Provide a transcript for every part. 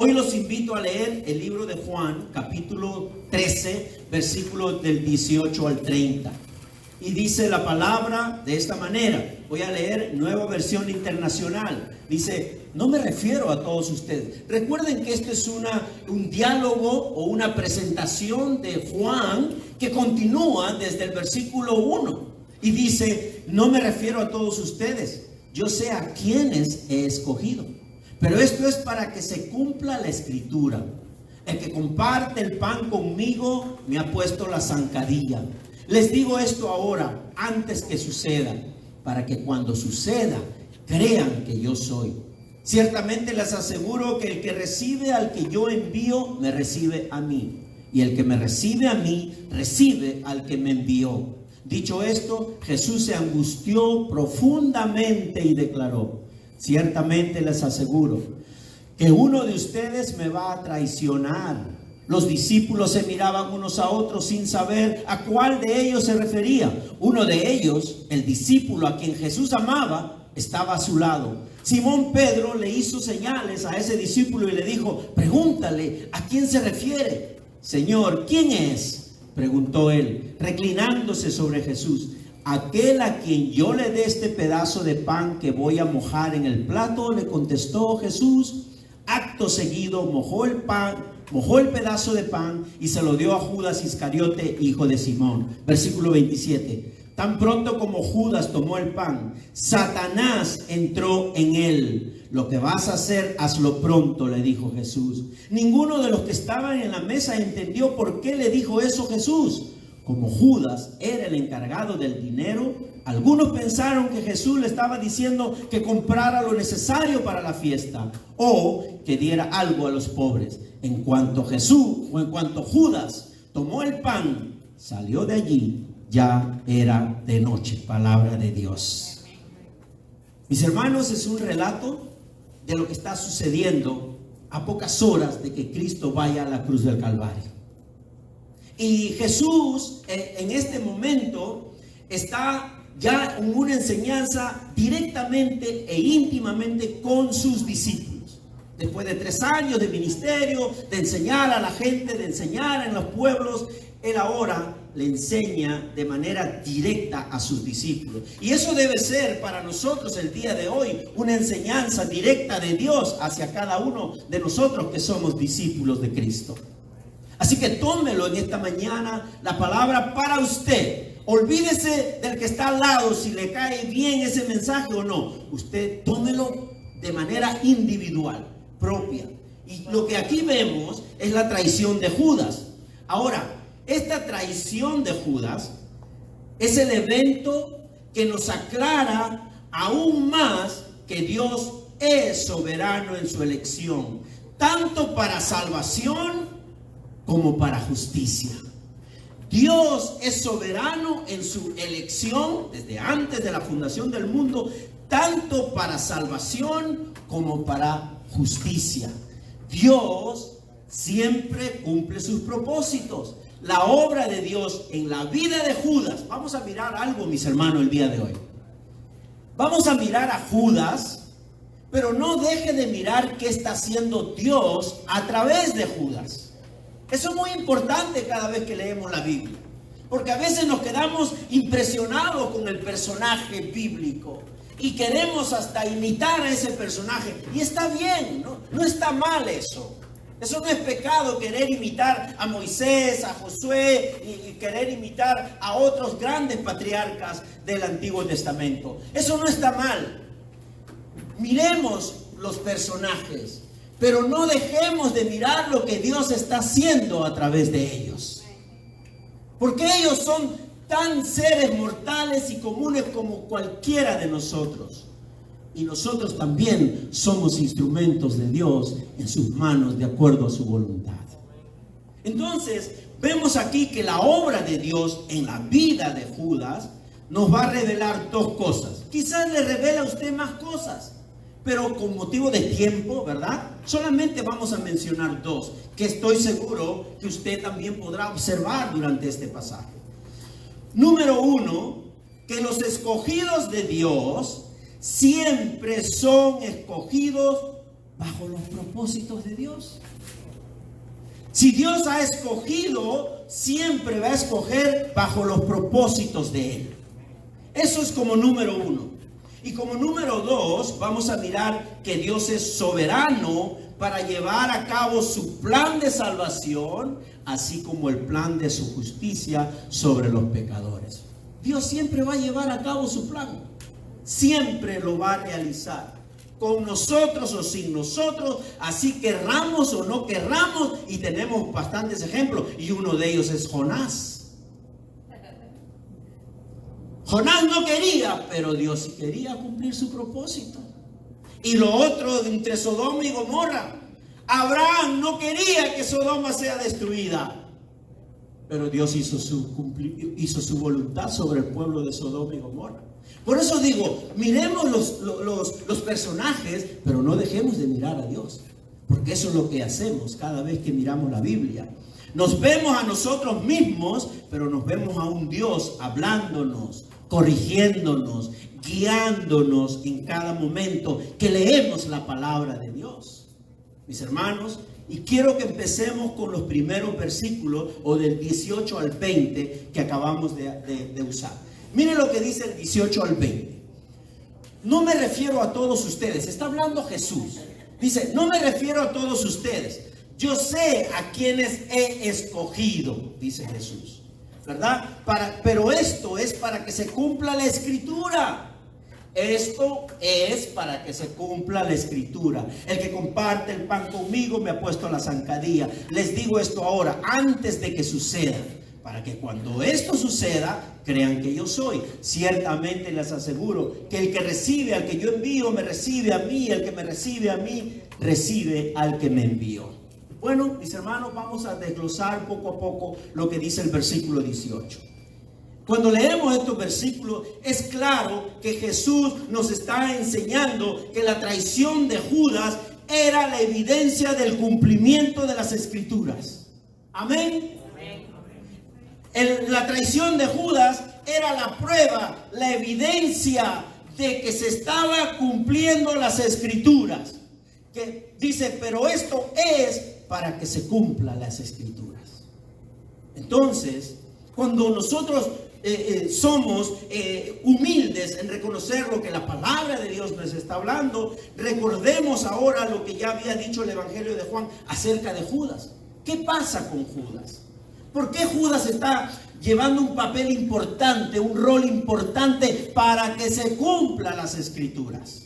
Hoy los invito a leer el libro de Juan, capítulo 13, versículos del 18 al 30. Y dice la palabra de esta manera. Voy a leer Nueva Versión Internacional. Dice: no me refiero a todos ustedes. Recuerden que esto es un diálogo o una presentación de Juan que continúa desde el versículo 1. Y dice: no me refiero a todos ustedes. Yo sé a quienes he escogido. Pero esto es para que se cumpla la escritura. El que comparte el pan conmigo me ha puesto la zancadilla. Les digo esto ahora, antes que suceda, para que cuando suceda, crean que yo soy. Ciertamente les aseguro que el que recibe al que yo envío, me recibe a mí. Y el que me recibe a mí, recibe al que me envió. Dicho esto, Jesús se angustió profundamente y declaró: ciertamente les aseguro que uno de ustedes me va a traicionar. Los discípulos se miraban unos a otros sin saber a cuál de ellos se refería. Uno de ellos, el discípulo a quien Jesús amaba, estaba a su lado. Simón Pedro le hizo señales a ese discípulo y le dijo: pregúntale a quién se refiere. Señor, ¿quién es?, preguntó él, reclinándose sobre Jesús. Aquel a quien yo le dé este pedazo de pan que voy a mojar en el plato, le contestó Jesús. Acto seguido mojó el pedazo de pan y se lo dio a Judas Iscariote, hijo de Simón. Versículo 27. Tan pronto como Judas tomó el pan, Satanás entró en él. Lo que vas a hacer, hazlo pronto, le dijo Jesús. Ninguno de los que estaban en la mesa entendió por qué le dijo eso Jesús. Como Judas era el encargado del dinero, algunos pensaron que Jesús le estaba diciendo que comprara lo necesario para la fiesta o que diera algo a los pobres. En cuanto Judas tomó el pan, salió de allí, ya era de noche. Palabra de Dios. Mis hermanos, es un relato de lo que está sucediendo a pocas horas de que Cristo vaya a la cruz del Calvario. Y Jesús en este momento está ya en una enseñanza directamente e íntimamente con sus discípulos. Después de 3 años de ministerio, de enseñar a la gente, de enseñar en los pueblos, Él ahora le enseña de manera directa a sus discípulos. Y eso debe ser para nosotros el día de hoy una enseñanza directa de Dios hacia cada uno de nosotros que somos discípulos de Cristo. Así que tómelo en esta mañana, la palabra para usted. Olvídese del que está al lado, si le cae bien ese mensaje o no. Usted tómelo de manera individual, propia. Y lo que aquí vemos es la traición de Judas. Ahora, esta traición de Judas es el evento que nos aclara aún más que Dios es soberano en su elección, tanto para salvación como para justicia. Dios es soberano en su elección desde antes de la fundación del mundo, tanto para salvación como para justicia. Dios siempre cumple sus propósitos. La obra de Dios en la vida de Judas. Vamos a mirar algo, mis hermanos, el día de hoy. Vamos a mirar a Judas, pero no deje de mirar qué está haciendo Dios a través de Judas. Eso es muy importante cada vez que leemos la Biblia, porque a veces nos quedamos impresionados con el personaje bíblico y queremos hasta imitar a ese personaje. Y está bien, no está mal eso. Eso no es pecado, querer imitar a Moisés, a Josué y querer imitar a otros grandes patriarcas del Antiguo Testamento. Eso no está mal. Miremos los personajes, pero no dejemos de mirar lo que Dios está haciendo a través de ellos. Porque ellos son tan seres mortales y comunes como cualquiera de nosotros. Y nosotros también somos instrumentos de Dios en sus manos de acuerdo a su voluntad. Entonces, vemos aquí que la obra de Dios en la vida de Judas nos va a revelar 2 cosas. Quizás le revela a usted más cosas, pero con motivo de tiempo, ¿verdad? Solamente vamos a mencionar 2, que estoy seguro que usted también podrá observar durante este pasaje. Número 1, que los escogidos de Dios siempre son escogidos bajo los propósitos de Dios. Si Dios ha escogido, siempre va a escoger bajo los propósitos de Él. Eso es como número uno. Y como número dos, vamos a mirar que Dios es soberano para llevar a cabo su plan de salvación, así como el plan de su justicia sobre los pecadores. Dios siempre va a llevar a cabo su plan. Siempre lo va a realizar. Con nosotros o sin nosotros, así querramos o no querramos, y tenemos bastantes ejemplos, y uno de ellos es Jonás. Jonás no quería, pero Dios sí quería cumplir su propósito. Y lo otro entre Sodoma y Gomorra, Abraham no quería que Sodoma sea destruida, pero Dios hizo su voluntad sobre el pueblo de Sodoma y Gomorra. Por eso digo, miremos los personajes, pero no dejemos de mirar a Dios, porque eso es lo que hacemos cada vez que miramos la Biblia. Nos vemos a nosotros mismos, pero nos vemos a un Dios hablándonos, corrigiéndonos, guiándonos en cada momento que leemos la palabra de Dios. Mis hermanos, y quiero que empecemos con los primeros versículos, o del 18 al 20 que acabamos de usar. Miren lo que dice el 18 al 20. No me refiero a todos ustedes, está hablando Jesús. Dice, no me refiero a todos ustedes. Yo sé a quienes he escogido, dice Jesús, ¿verdad? Pero esto es para que se cumpla la Escritura. Esto es para que se cumpla la Escritura. El que comparte el pan conmigo me ha puesto a la zancadilla. Les digo esto ahora, antes de que suceda, para que cuando esto suceda, crean que yo soy. Ciertamente les aseguro que el que recibe al que yo envío, me recibe a mí. El que me recibe a mí, recibe al que me envió. Bueno, mis hermanos, vamos a desglosar poco a poco lo que dice el versículo 18. Cuando leemos estos versículos, es claro que Jesús nos está enseñando que la traición de Judas era la evidencia del cumplimiento de las Escrituras. Amén. La traición de Judas era la prueba, la evidencia de que se estaba cumpliendo las Escrituras. Que dice, pero esto es para que se cumplan las Escrituras. Entonces, cuando nosotros somos humildes en reconocer lo que la palabra de Dios nos está hablando, recordemos ahora lo que ya había dicho el Evangelio de Juan acerca de Judas. ¿Qué pasa con Judas? ¿Por qué Judas está llevando un papel importante, un rol importante para que se cumplan las Escrituras?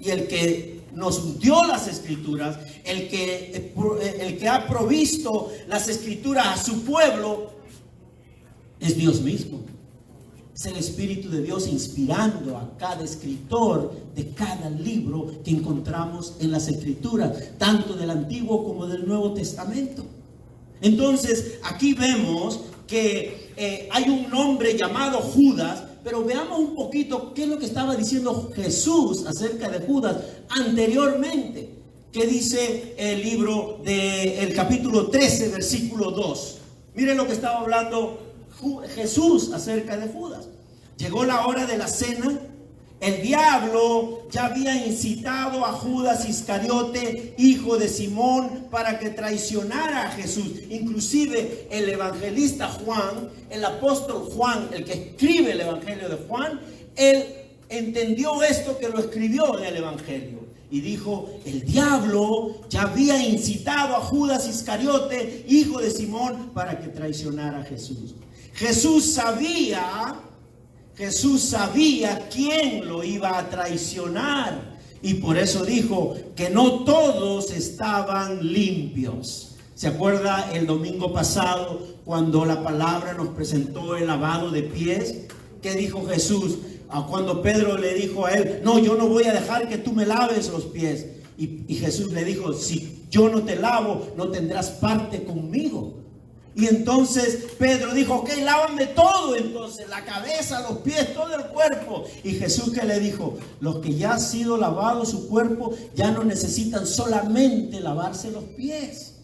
Y el que nos dio las Escrituras, el que ha provisto las Escrituras a su pueblo, es Dios mismo. Es el Espíritu de Dios inspirando a cada escritor de cada libro que encontramos en las Escrituras, tanto del Antiguo como del Nuevo Testamento. Entonces, aquí vemos que hay un hombre llamado Judas, pero veamos un poquito qué es lo que estaba diciendo Jesús acerca de Judas anteriormente. ¿Qué dice el libro del capítulo 13, versículo 2? Miren lo que estaba hablando Jesús acerca de Judas. Llegó la hora de la cena. El diablo ya había incitado a Judas Iscariote, hijo de Simón, para que traicionara a Jesús. Inclusive el evangelista Juan, el apóstol Juan, el que escribe el evangelio de Juan, él entendió esto que lo escribió en el evangelio. Y dijo, el diablo ya había incitado a Judas Iscariote, hijo de Simón, para que traicionara a Jesús. Jesús sabía quién lo iba a traicionar, y por eso dijo que no todos estaban limpios. ¿Se acuerda el domingo pasado cuando la palabra nos presentó el lavado de pies? ¿Qué dijo Jesús? Cuando Pedro le dijo a él, no, yo no voy a dejar que tú me laves los pies. Y Jesús le dijo, si yo no te lavo, no tendrás parte conmigo. Y entonces Pedro dijo, ok, lávame todo, entonces la cabeza, los pies, todo el cuerpo. Y Jesús, que le dijo, los que ya han sido lavados su cuerpo ya no necesitan solamente lavarse los pies.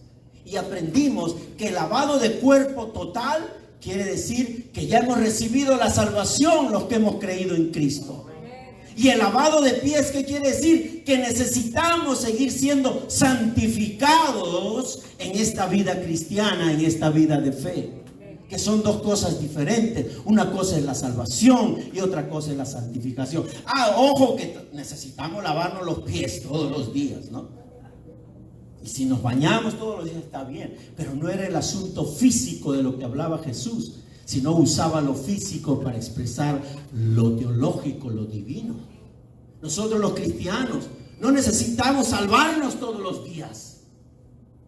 Y aprendimos que el lavado de cuerpo total quiere decir que ya hemos recibido la salvación los que hemos creído en Cristo. Y el lavado de pies, ¿qué quiere decir? Que necesitamos seguir siendo santificados en esta vida cristiana, en esta vida de fe. Que son dos cosas diferentes. Una cosa es la salvación y otra cosa es la santificación. Ojo que necesitamos lavarnos los pies todos los días, ¿no? Y si nos bañamos todos los días está bien, pero no era el asunto físico de lo que hablaba Jesús, sino usaba lo físico para expresar lo teológico, lo divino. Nosotros los cristianos no necesitamos salvarnos todos los días,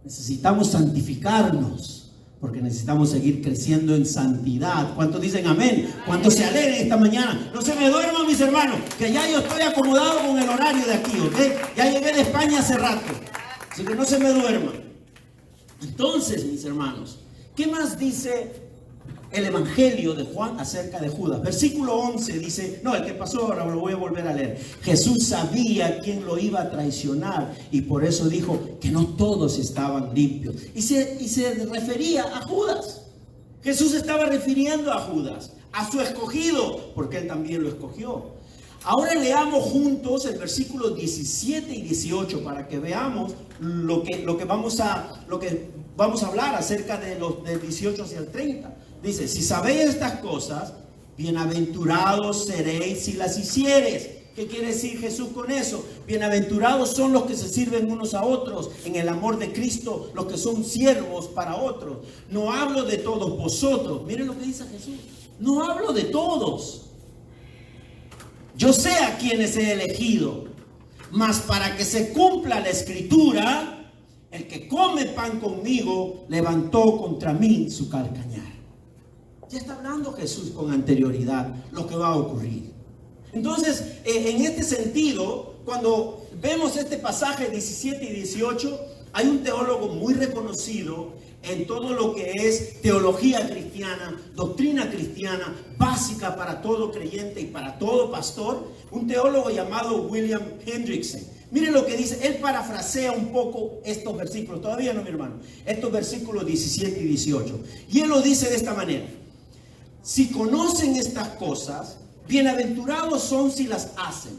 necesitamos santificarnos. Porque necesitamos seguir creciendo en santidad. ¿Cuántos dicen amén? ¿Cuántos se alegran esta mañana? No se me duerman, mis hermanos, que ya yo estoy acomodado con el horario de aquí, ¿ok? Ya llegué de España hace rato, así que no se me duerman. Entonces, mis hermanos, ¿qué más dice el Evangelio de Juan acerca de Judas? Versículo 11 dice, no, el que pasó ahora lo voy a volver a leer. Jesús sabía quién lo iba a traicionar y por eso dijo que no todos estaban limpios. Y se refería a Judas. Jesús estaba refiriendo a Judas, a su escogido, porque él también lo escogió. Ahora leamos juntos el versículo 17 y 18 para que veamos lo que vamos a hablar acerca de los del 18 hacia el 30. Dice, si sabéis estas cosas, bienaventurados seréis si las hiciereis. ¿Qué quiere decir Jesús con eso? Bienaventurados son los que se sirven unos a otros en el amor de Cristo, los que son siervos para otros. No hablo de todos vosotros. Miren lo que dice Jesús. No hablo de todos. Yo sé a quienes he elegido, mas para que se cumpla la escritura, el que come pan conmigo levantó contra mí su calcañar. Ya está hablando Jesús con anterioridad lo que va a ocurrir. Entonces, en este sentido, cuando vemos este pasaje 17 y 18, hay un teólogo muy reconocido en todo lo que es teología cristiana, doctrina cristiana, básica para todo creyente y para todo pastor, un teólogo llamado William Hendrickson. Miren lo que dice, él parafrasea un poco estos versículos, todavía no, mi hermano, estos versículos 17 y 18. Y él lo dice de esta manera: si conocen estas cosas, bienaventurados son si las hacen.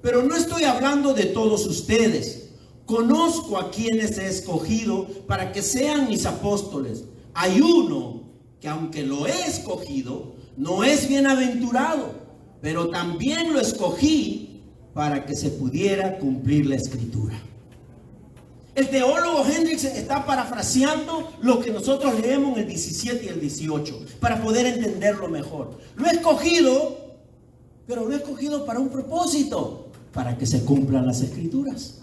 Pero no estoy hablando de todos ustedes. Conozco a quienes he escogido para que sean mis apóstoles. Hay uno que, aunque lo he escogido, no es bienaventurado, pero también lo escogí para que se pudiera cumplir la escritura. El teólogo Hendrickson está parafraseando lo que nosotros leemos en el 17 y el 18 para poder entenderlo mejor. Lo he escogido, pero lo he escogido para un propósito, para que se cumplan las escrituras.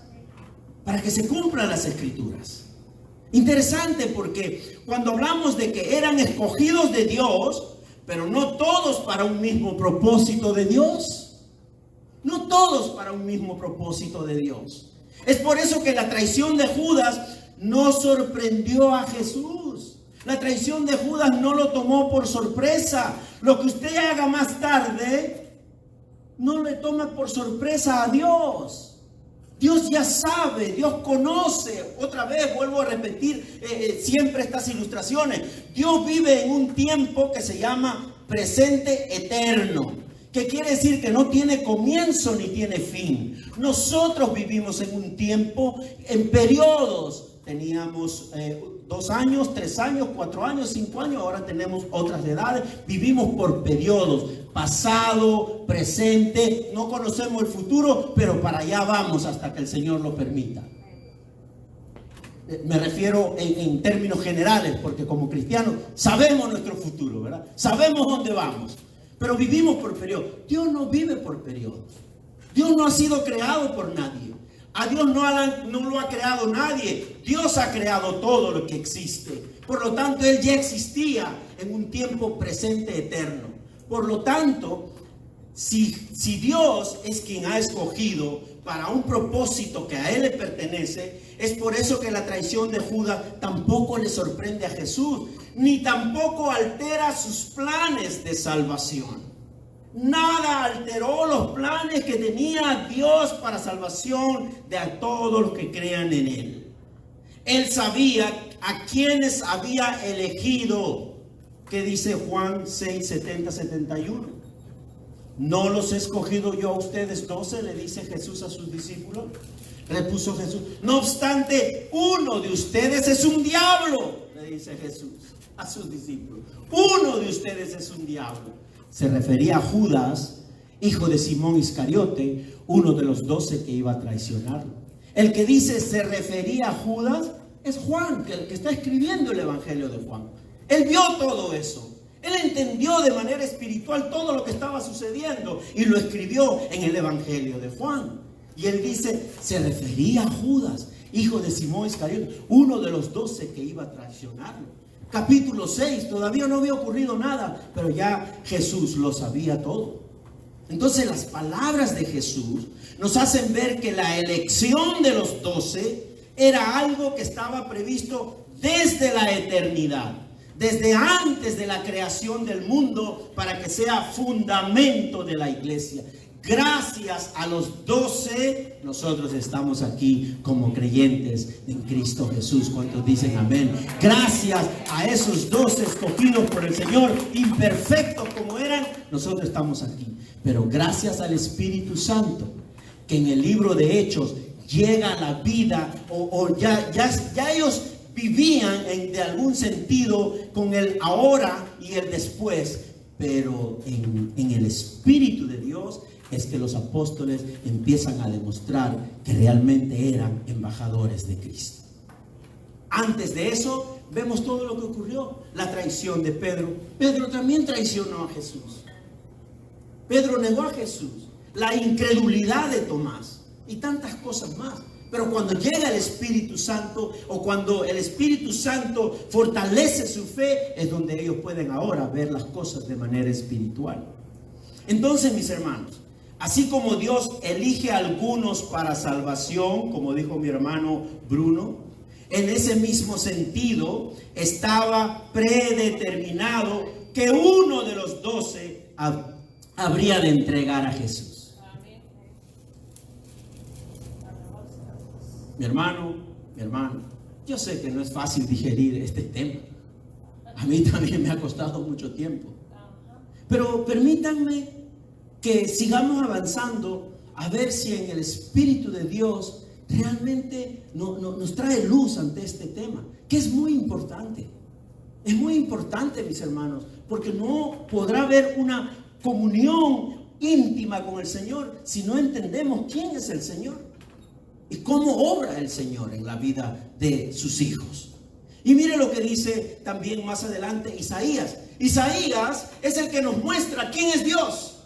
Para que se cumplan las escrituras. Interesante, porque cuando hablamos de que eran escogidos de Dios, pero no todos para un mismo propósito de Dios. No todos para un mismo propósito de Dios. Es por eso que la traición de Judas no sorprendió a Jesús. La traición de Judas no lo tomó por sorpresa. Lo que usted haga más tarde no le toma por sorpresa a Dios. Dios ya sabe, Dios conoce. Otra vez vuelvo a repetir siempre estas ilustraciones. Dios vive en un tiempo que se llama presente eterno. ¿Qué quiere decir? Que no tiene comienzo ni tiene fin. Nosotros vivimos en un tiempo, en periodos. Teníamos 2 años, 3 años, 4 años, 5 años. Ahora tenemos otras edades. Vivimos por periodos. Pasado, presente. No conocemos el futuro, pero para allá vamos hasta que el Señor lo permita. Me refiero en términos generales, porque como cristianos sabemos nuestro futuro, ¿verdad? Sabemos dónde vamos. Pero vivimos por periodos. Dios no vive por periodos. Dios no ha sido creado por nadie. A Dios no lo ha creado nadie. Dios ha creado todo lo que existe. Por lo tanto, Él ya existía en un tiempo presente eterno. Por lo tanto, si Dios es quien ha escogido para un propósito que a Él le pertenece, es por eso que la traición de Judas tampoco le sorprende a Jesús, ni tampoco altera sus planes de salvación. Nada alteró los planes que tenía Dios para salvación de a todos los que crean en Él. Él sabía a quienes había elegido. ¿Qué dice Juan 6, 70, 71? ¿no los he escogido yo a ustedes 12? Le dice Jesús a sus discípulos. Repuso Jesús: no obstante, uno de ustedes es un diablo, le dice Jesús a sus discípulos. Uno de ustedes es un diablo. Se refería a Judas, hijo de Simón Iscariote, uno de los 12 que iba a traicionarlo. El que dice se refería a Judas es Juan, que está escribiendo el Evangelio de Juan. Él vio todo eso. Él entendió de manera espiritual todo lo que estaba sucediendo y lo escribió en el Evangelio de Juan. Y él dice, se refería a Judas, hijo de Simón Iscariote, uno de los 12 que iba a traicionarlo. Capítulo 6, todavía no había ocurrido nada, pero ya Jesús lo sabía todo. Entonces las palabras de Jesús nos hacen ver que la elección de los 12 era algo que estaba previsto desde la eternidad, desde antes de la creación del mundo, para que sea fundamento de la iglesia. Gracias a los 12, nosotros estamos aquí como creyentes en Cristo Jesús. ¿Cuántos dicen amén? Gracias a esos 12 escogidos por el Señor, imperfectos como eran, nosotros estamos aquí. Pero gracias al Espíritu Santo, que en el libro de Hechos llega a la vida, ya ellos vivían de algún sentido con el ahora y el después, pero en el Espíritu de Dios es que los apóstoles empiezan a demostrar que realmente eran embajadores de Cristo. Antes de eso, vemos todo lo que ocurrió. La traición de Pedro. Pedro también traicionó a Jesús. Pedro negó a Jesús. La incredulidad de Tomás y tantas cosas más. Pero cuando llega el Espíritu Santo, o cuando el Espíritu Santo fortalece su fe, es donde ellos pueden ahora ver las cosas de manera espiritual. Entonces, mis hermanos, así como Dios elige a algunos para salvación, como dijo mi hermano Bruno, en ese mismo sentido estaba predeterminado que uno de los 12 habría de entregar a Jesús. Mi hermano, yo sé que no es fácil digerir este tema. A mí también me ha costado mucho tiempo. Pero permítanme que sigamos avanzando a ver si en el Espíritu de Dios realmente nos trae luz ante este tema, que es muy importante. Es muy importante, mis hermanos, porque no podrá haber una comunión íntima con el Señor si no entendemos quién es el Señor y cómo obra el Señor en la vida de sus hijos. Y mire lo que dice también más adelante Isaías. Isaías es el que nos muestra quién es Dios,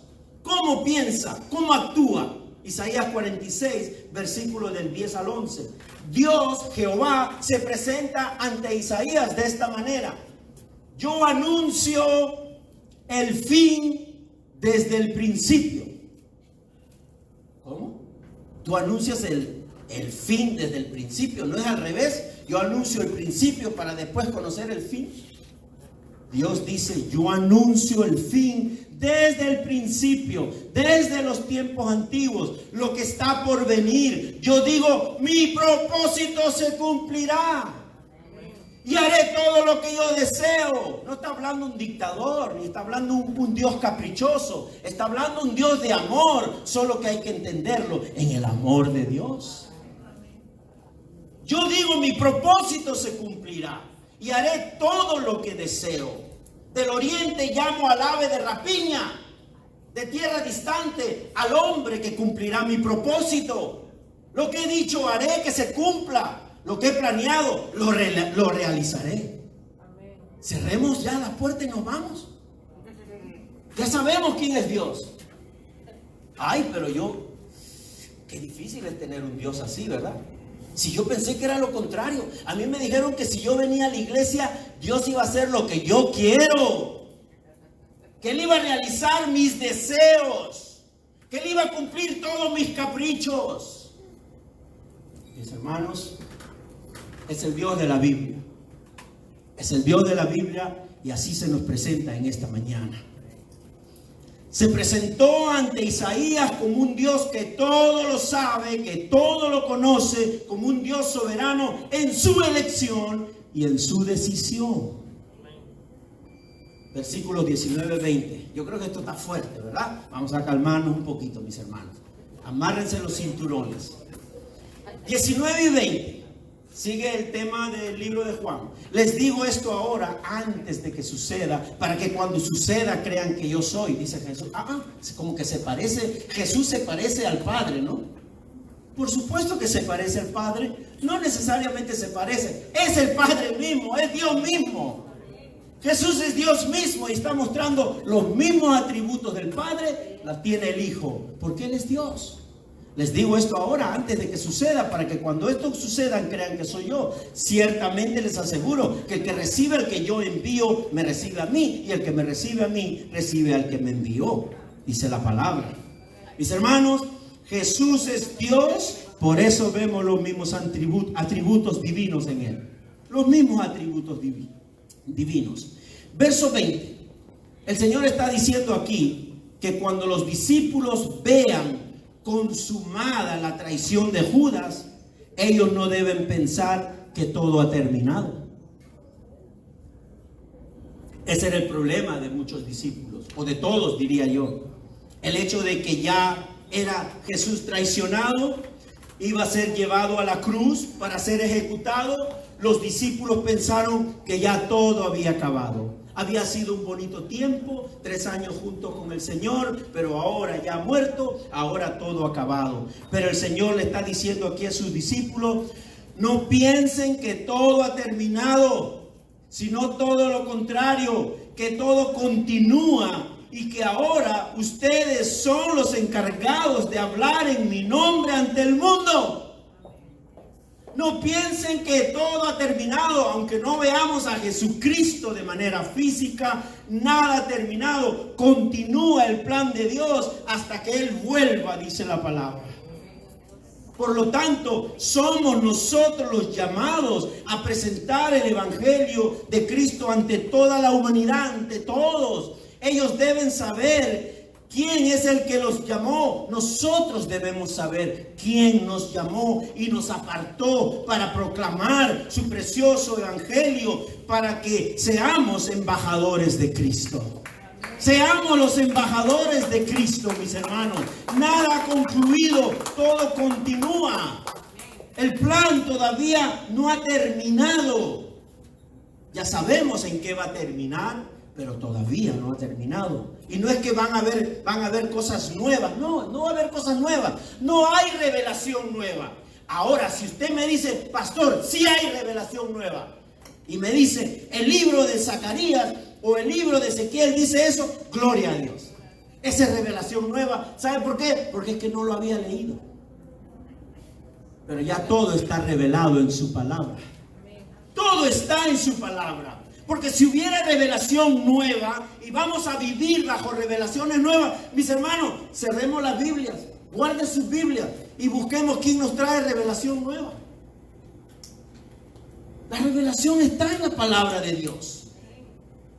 cómo piensa, cómo actúa. Isaías 46, versículos del 10 al 11. Dios, Jehová, se presenta ante Isaías de esta manera: yo anuncio el fin desde el principio. ¿Cómo? Tú anuncias el fin desde el principio, no es al revés. Yo anuncio el principio para después conocer el fin. Dios dice: yo anuncio el fin desde el principio, desde los tiempos antiguos, lo que está por venir. Yo digo, mi propósito se cumplirá y haré todo lo que yo deseo. No está hablando un dictador, ni está hablando un Dios caprichoso. Está hablando un Dios de amor, solo que hay que entenderlo en el amor de Dios. Yo digo, mi propósito se cumplirá y haré todo lo que deseo. Del oriente llamo al ave de rapiña, de tierra distante al hombre que cumplirá mi propósito. Lo que he dicho haré que se cumpla. Lo que he planeado lo realizaré. Cerremos ya la puerta y nos vamos. Ya sabemos quién es Dios. Ay, pero qué difícil es tener un Dios así, ¿verdad? Si yo pensé que era lo contrario. A mí me dijeron que si yo venía a la iglesia, Dios iba a hacer lo que yo quiero, que Él iba a realizar mis deseos, que Él iba a cumplir todos mis caprichos. Mis hermanos, es el Dios de la Biblia. Es el Dios de la Biblia, y así se nos presenta en esta mañana. Se presentó ante Isaías como un Dios que todo lo sabe, que todo lo conoce, como un Dios soberano en su elección y en su decisión. versículos 19-20. Yo creo que esto está fuerte, ¿verdad? Vamos a calmarnos un poquito, mis hermanos. Amárrense los cinturones. 19 y 20. Sigue el tema del libro de Juan. Les digo esto ahora antes de que suceda, para que cuando suceda crean que yo soy, dice Jesús. Como que se parece, Jesús se parece al Padre, ¿no? Por supuesto que se parece al Padre. No necesariamente se parece. Es el Padre mismo, es Dios mismo. Jesús es Dios mismo y está mostrando los mismos atributos del Padre, las tiene el Hijo, porque Él es Dios. Les digo esto ahora antes de que suceda, para que cuando esto suceda crean que soy yo. Ciertamente les aseguro que el que recibe al que yo envío, me recibe a mí, y el que me recibe a mí, recibe al que me envió, dice la palabra. Mis hermanos, Jesús es Dios, por eso vemos los mismos atributos divinos en Él. Los mismos atributos divinos. Verso 20. El Señor está diciendo aquí que cuando los discípulos vean consumada la traición de Judas, ellos no deben pensar que todo ha terminado. Ese era el problema de muchos discípulos, o de todos, diría yo. El hecho de que ya era Jesús traicionado, iba a ser llevado a la cruz para ser ejecutado. Los discípulos pensaron que ya todo había acabado. Había sido un bonito tiempo, 3 años junto con el Señor, pero ahora ya muerto, ahora todo acabado. Pero el Señor le está diciendo aquí a sus discípulos: no piensen que todo ha terminado, sino todo lo contrario, que todo continúa y que ahora ustedes son los encargados de hablar en mi nombre ante el mundo. No piensen que todo ha terminado, aunque no veamos a Jesucristo de manera física, nada ha terminado. Continúa el plan de Dios hasta que Él vuelva, dice la palabra. Por lo tanto, somos nosotros los llamados a presentar el Evangelio de Cristo ante toda la humanidad, ante todos. Ellos deben saber quién es el que los llamó. Nosotros debemos saber quién nos llamó y nos apartó para proclamar su precioso evangelio, para que seamos embajadores de Cristo. Seamos los embajadores de Cristo, mis hermanos. Nada ha concluido, todo continúa. El plan todavía no ha terminado. Ya sabemos en qué va a terminar, pero todavía no ha terminado. Y no es que van a haber cosas nuevas. No va a haber cosas nuevas. No hay revelación nueva. Ahora, si usted me dice: pastor, sí hay revelación nueva, y me dice el libro de Zacarías o el libro de Ezequiel dice eso, gloria a Dios. Esa es revelación nueva. ¿Sabe por qué? Porque es que no lo había leído. Pero ya todo está revelado en su palabra. Todo está en su palabra. Porque si hubiera revelación nueva y vamos a vivir bajo revelaciones nuevas, mis hermanos, cerremos las Biblias, guarden sus Biblias y busquemos quién nos trae revelación nueva. La revelación está en la palabra de Dios.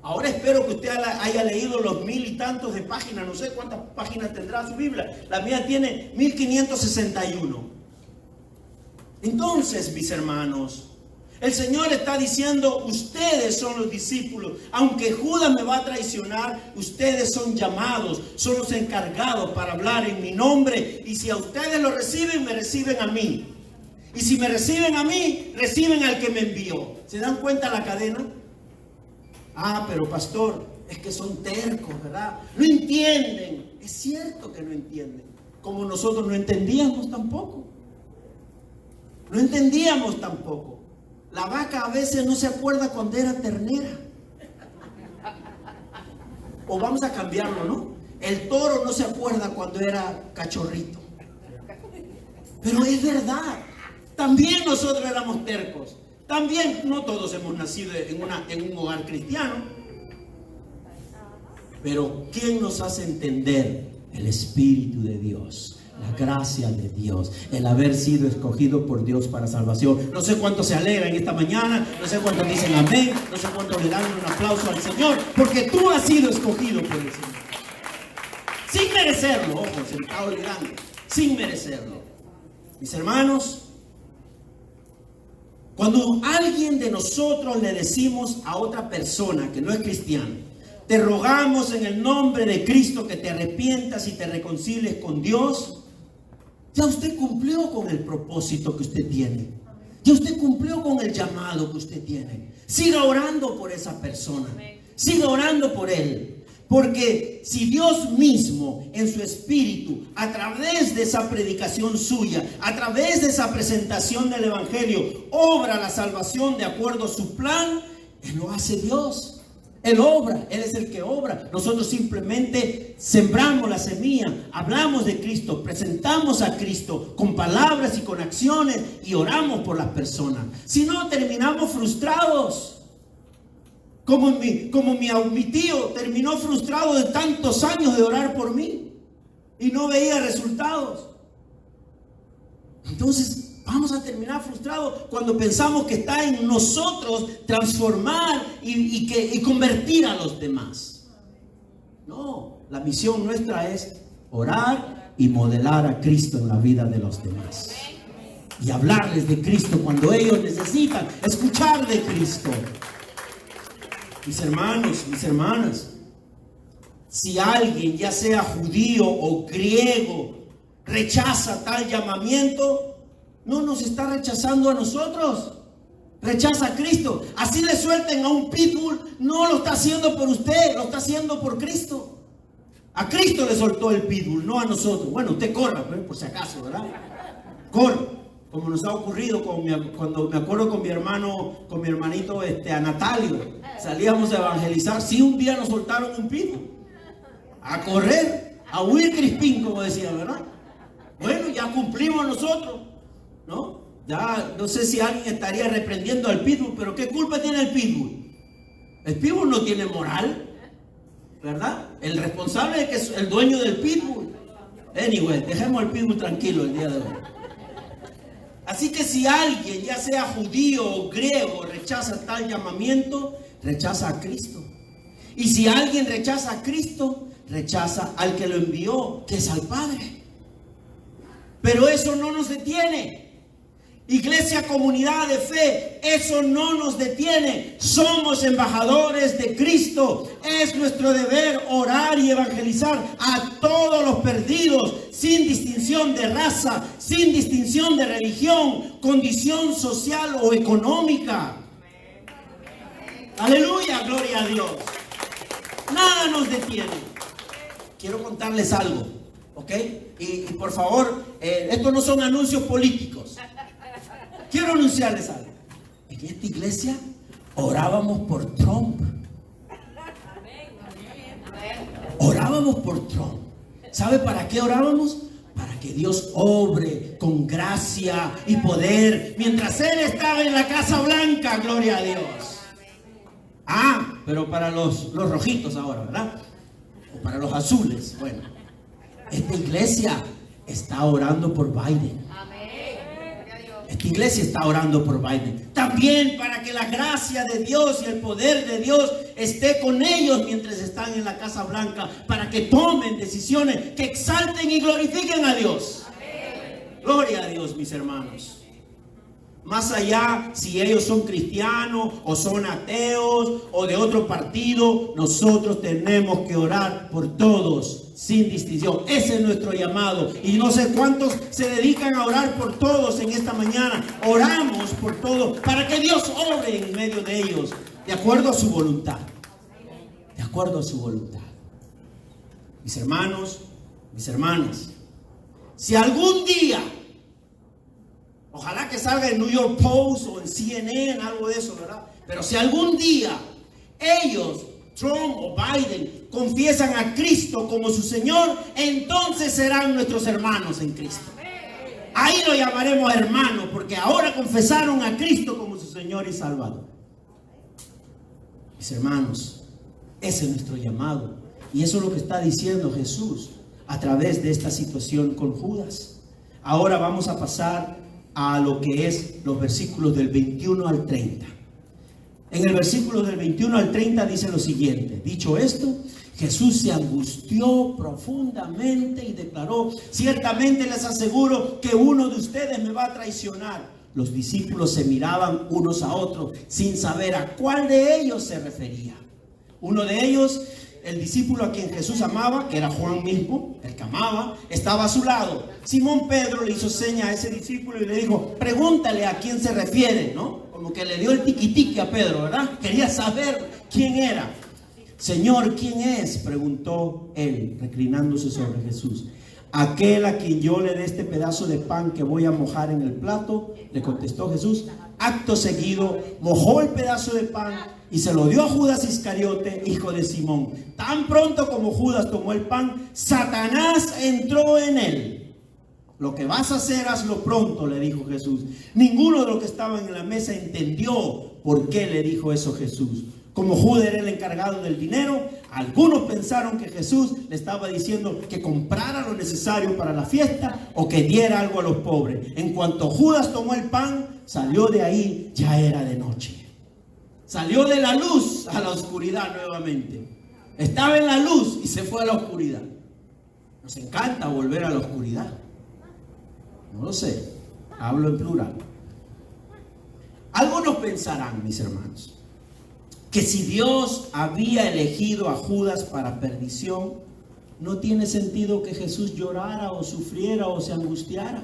Ahora espero que usted haya leído los 1000 y tantos de páginas. No sé cuántas páginas tendrá su Biblia. La mía tiene 1561. Entonces, mis hermanos, el Señor está diciendo: ustedes son los discípulos. Aunque Judas me va a traicionar, ustedes son llamados, son los encargados para hablar en mi nombre. Y si a ustedes lo reciben, me reciben a mí. Y si me reciben a mí, reciben al que me envió. ¿Se dan cuenta la cadena? Pero pastor, es que son tercos, ¿verdad? No entienden. Es cierto que no entienden. Como nosotros no entendíamos tampoco. No entendíamos tampoco. La vaca a veces no se acuerda cuando era ternera. O vamos a cambiarlo, ¿no? El toro no se acuerda cuando era cachorrito. Pero es verdad. También nosotros éramos tercos. También no todos hemos nacido en un hogar cristiano. Pero ¿quién nos hace entender? El Espíritu de Dios, la gracia de Dios, el haber sido escogido por Dios para salvación. No sé cuántos se alegran esta mañana, no sé cuántos dicen amén, no sé cuántos le dan un aplauso al Señor, porque tú has sido escogido por el Señor. Sin merecerlo, ojo, se me está olvidando, sin merecerlo. Mis hermanos, cuando alguien de nosotros le decimos a otra persona que no es cristiana: Te rogamos en el nombre de Cristo que te arrepientas y te reconcilies con Dios. Ya usted cumplió con el propósito que usted tiene. Ya usted cumplió con el llamado que usted tiene. Siga orando por esa persona. Siga orando por él. Porque si Dios mismo en su espíritu, a través de esa predicación suya, a través de esa presentación del evangelio, obra la salvación de acuerdo a su plan, Él lo hace Dios. Él obra, Él es el que obra. Nosotros simplemente sembramos la semilla, hablamos de Cristo, presentamos a Cristo con palabras y con acciones y oramos por las personas. Si no, terminamos frustrados. Como mi tío terminó frustrado de tantos años de orar por mí y no veía resultados. Entonces vamos a terminar frustrados cuando pensamos que está en nosotros transformar y convertir a los demás. No, la misión nuestra es orar y modelar a Cristo en la vida de los demás. Y hablarles de Cristo cuando ellos necesitan escuchar de Cristo. Mis hermanos, mis hermanas, si alguien, ya sea judío o griego, rechaza tal llamamiento, no nos está rechazando a nosotros, rechaza a Cristo. Así le suelten a un pitbull, no lo está haciendo por usted, lo está haciendo por Cristo. A Cristo le soltó el pitbull, no a nosotros. Bueno, usted corra, por si acaso, ¿verdad? Corra. Como nos ha ocurrido cuando me acuerdo con mi hermanito a Natalio, salíamos a evangelizar. Sí, un día nos soltaron un pitbull, a correr, a huir crispín, como decía, ¿verdad? Bueno, ya cumplimos nosotros, ¿no? Ya no sé si alguien estaría reprendiendo al pitbull, pero ¿qué culpa tiene el pitbull? El pitbull no tiene moral, ¿verdad? El responsable es que es el dueño del pitbull. Anyway, dejemos al pitbull tranquilo el día de hoy. Así que si alguien, ya sea judío o griego, rechaza tal llamamiento, rechaza a Cristo. Y si alguien rechaza a Cristo, rechaza al que lo envió, que es al Padre. Pero eso no nos detiene. Iglesia, comunidad de fe, eso no nos detiene. Somos embajadores de Cristo. Es nuestro deber orar y evangelizar a todos los perdidos, sin distinción de raza, sin distinción de religión, condición social o económica. Aleluya, gloria a Dios. Nada nos detiene. Quiero contarles algo, ¿ok? Y por favor, estos no son anuncios políticos. Quiero anunciarles algo. En esta iglesia orábamos por Trump. Orábamos por Trump. ¿Sabe para qué orábamos? Para que Dios obre con gracia y poder mientras Él estaba en la Casa Blanca. Gloria a Dios. Ah, pero para los rojitos ahora, ¿verdad? O para los azules. Bueno, esta iglesia está orando por Biden. Esta iglesia está orando por Biden. También para que la gracia de Dios y el poder de Dios esté con ellos mientras están en la Casa Blanca, para que tomen decisiones que exalten y glorifiquen a Dios. Gloria a Dios, mis hermanos. Más allá si ellos son cristianos o son ateos o de otro partido, nosotros tenemos que orar por todos sin distinción. Ese es nuestro llamado. Y no sé cuántos se dedican a orar por todos en esta mañana. Oramos por todos para que Dios obre en medio de ellos, de acuerdo a su voluntad. De acuerdo a su voluntad. Mis hermanos, mis hermanas, si algún día, ojalá que salga en New York Post o en CNN, algo de eso, ¿verdad? Pero si algún día ellos, Trump o Biden, confiesan a Cristo como su Señor, entonces serán nuestros hermanos en Cristo. Ahí lo llamaremos hermanos, porque ahora confesaron a Cristo como su Señor y Salvador. Mis hermanos, ese es nuestro llamado. Y eso es lo que está diciendo Jesús a través de esta situación con Judas. Ahora vamos a pasar a lo que es los versículos del 21 al 30. En el versículo del 21 al 30 dice lo siguiente: dicho esto, Jesús se angustió profundamente y declaró: ciertamente les aseguro que uno de ustedes me va a traicionar. Los discípulos se miraban unos a otros sin saber a cuál de ellos se refería. Uno de ellos, el discípulo a quien Jesús amaba, que era Juan mismo, el que amaba, estaba a su lado. Simón Pedro le hizo seña a ese discípulo y le dijo, pregúntale a quién se refiere, ¿no? Como que le dio el tiquitique a Pedro, ¿verdad? Quería saber quién era. Señor, ¿quién es?, preguntó él, reclinándose sobre Jesús. Aquel a quien yo le dé este pedazo de pan que voy a mojar en el plato, le contestó Jesús. Acto seguido, mojó el pedazo de pan y se lo dio a Judas Iscariote, hijo de Simón. Tan pronto como Judas tomó el pan, Satanás entró en él. Lo que vas a hacer, hazlo pronto, le dijo Jesús. Ninguno de los que estaban en la mesa entendió por qué le dijo eso Jesús. Como Judas era el encargado del dinero, algunos pensaron que Jesús le estaba diciendo que comprara lo necesario para la fiesta o que diera algo a los pobres. En cuanto Judas tomó el pan, salió de ahí, ya era de noche. Salió de la luz a la oscuridad nuevamente. Estaba en la luz y se fue a la oscuridad. Nos encanta volver a la oscuridad. No lo sé, hablo en plural. Algunos pensarán, mis hermanos, que si Dios había elegido a Judas para perdición, no tiene sentido que Jesús llorara o sufriera o se angustiara.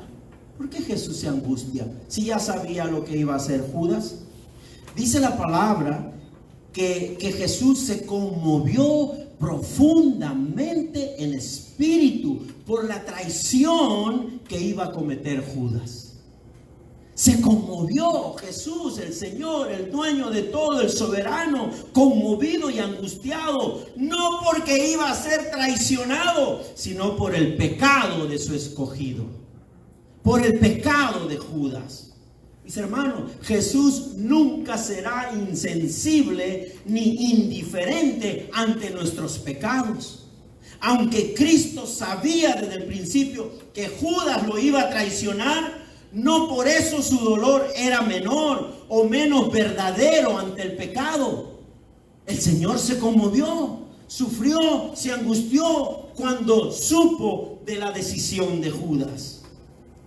¿Por qué Jesús se angustia si ya sabía lo que iba a hacer Judas? Dice la palabra que Jesús se conmovió profundamente en espíritu por la traición que iba a cometer Judas. Se conmovió Jesús, el Señor, el dueño de todo, el soberano, conmovido y angustiado, no porque iba a ser traicionado, sino por el pecado de su escogido, por el pecado de Judas. Mis hermanos, Jesús nunca será insensible ni indiferente ante nuestros pecados. Aunque Cristo sabía desde el principio que Judas lo iba a traicionar, no por eso su dolor era menor o menos verdadero ante el pecado. El Señor se conmovió, sufrió, se angustió cuando supo de la decisión de Judas.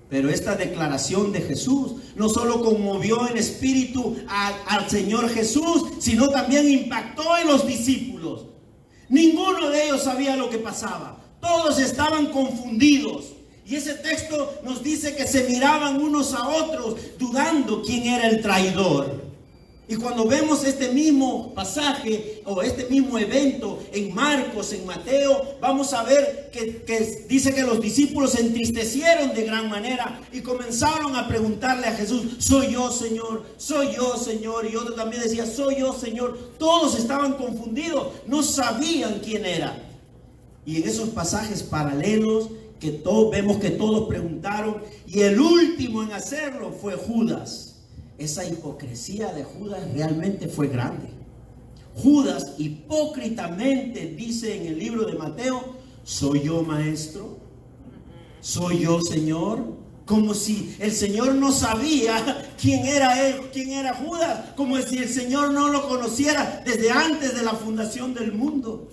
Pero esta declaración de Jesús no solo conmovió en espíritu al Señor Jesús, sino también impactó en los discípulos. Ninguno de ellos sabía lo que pasaba. Todos estaban confundidos. Y ese texto nos dice que se miraban unos a otros dudando quién era el traidor. Y cuando vemos este mismo pasaje o este mismo evento en Marcos, en Mateo, vamos a ver que dice que los discípulos se entristecieron de gran manera y comenzaron a preguntarle a Jesús, ¿soy yo, Señor? ¿Soy yo, Señor? Y otro también decía, ¿soy yo, Señor? Todos estaban confundidos, no sabían quién era. Y en esos pasajes paralelos vemos que todos preguntaron y el último en hacerlo fue Judas. Esa hipocresía de Judas realmente fue grande. Judas hipócritamente dice en el libro de Mateo, ¿soy yo, maestro? ¿Soy yo, Señor? Como si el Señor no sabía quién era él, quién era Judas, como si el Señor no lo conociera desde antes de la fundación del mundo.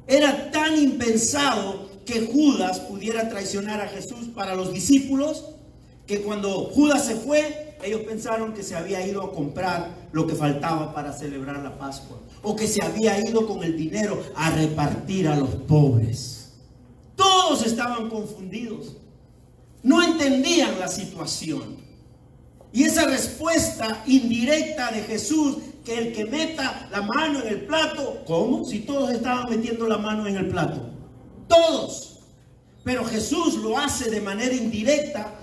Era tan impensado que Judas pudiera traicionar a Jesús para los discípulos, que cuando Judas se fue, ellos pensaron que se había ido a comprar lo que faltaba para celebrar la Pascua, o que se había ido con el dinero a repartir a los pobres. Todos estaban confundidos, no entendían la situación. Y esa respuesta indirecta de Jesús, que el que meta la mano en el plato, ¿cómo? Si todos estaban metiendo la mano en el plato, todos. Pero Jesús lo hace de manera indirecta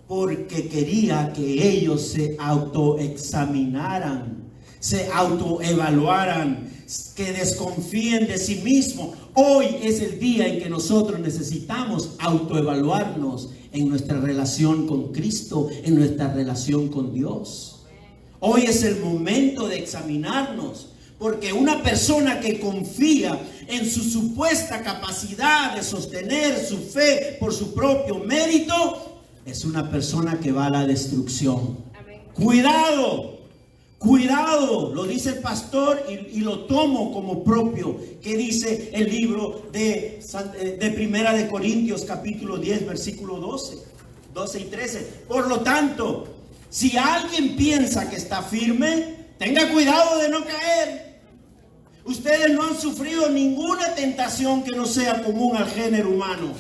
porque quería que ellos se autoexaminaran, se autoevaluaran, que desconfíen de sí mismos. Hoy es el día en que nosotros necesitamos autoevaluarnos en nuestra relación con Cristo, en nuestra relación con Dios. Hoy es el momento de examinarnos, porque una persona que confía en su supuesta capacidad de sostener su fe por su propio mérito, es una persona que va a la destrucción. Amén. Cuidado, cuidado, lo dice el pastor y lo tomo como propio, que dice el libro de Primera de Corintios capítulo 10 versículo 12 y 13. Por lo tanto, si alguien piensa que está firme, tenga cuidado de no caer. Ustedes no han sufrido ninguna tentación que no sea común al género humano.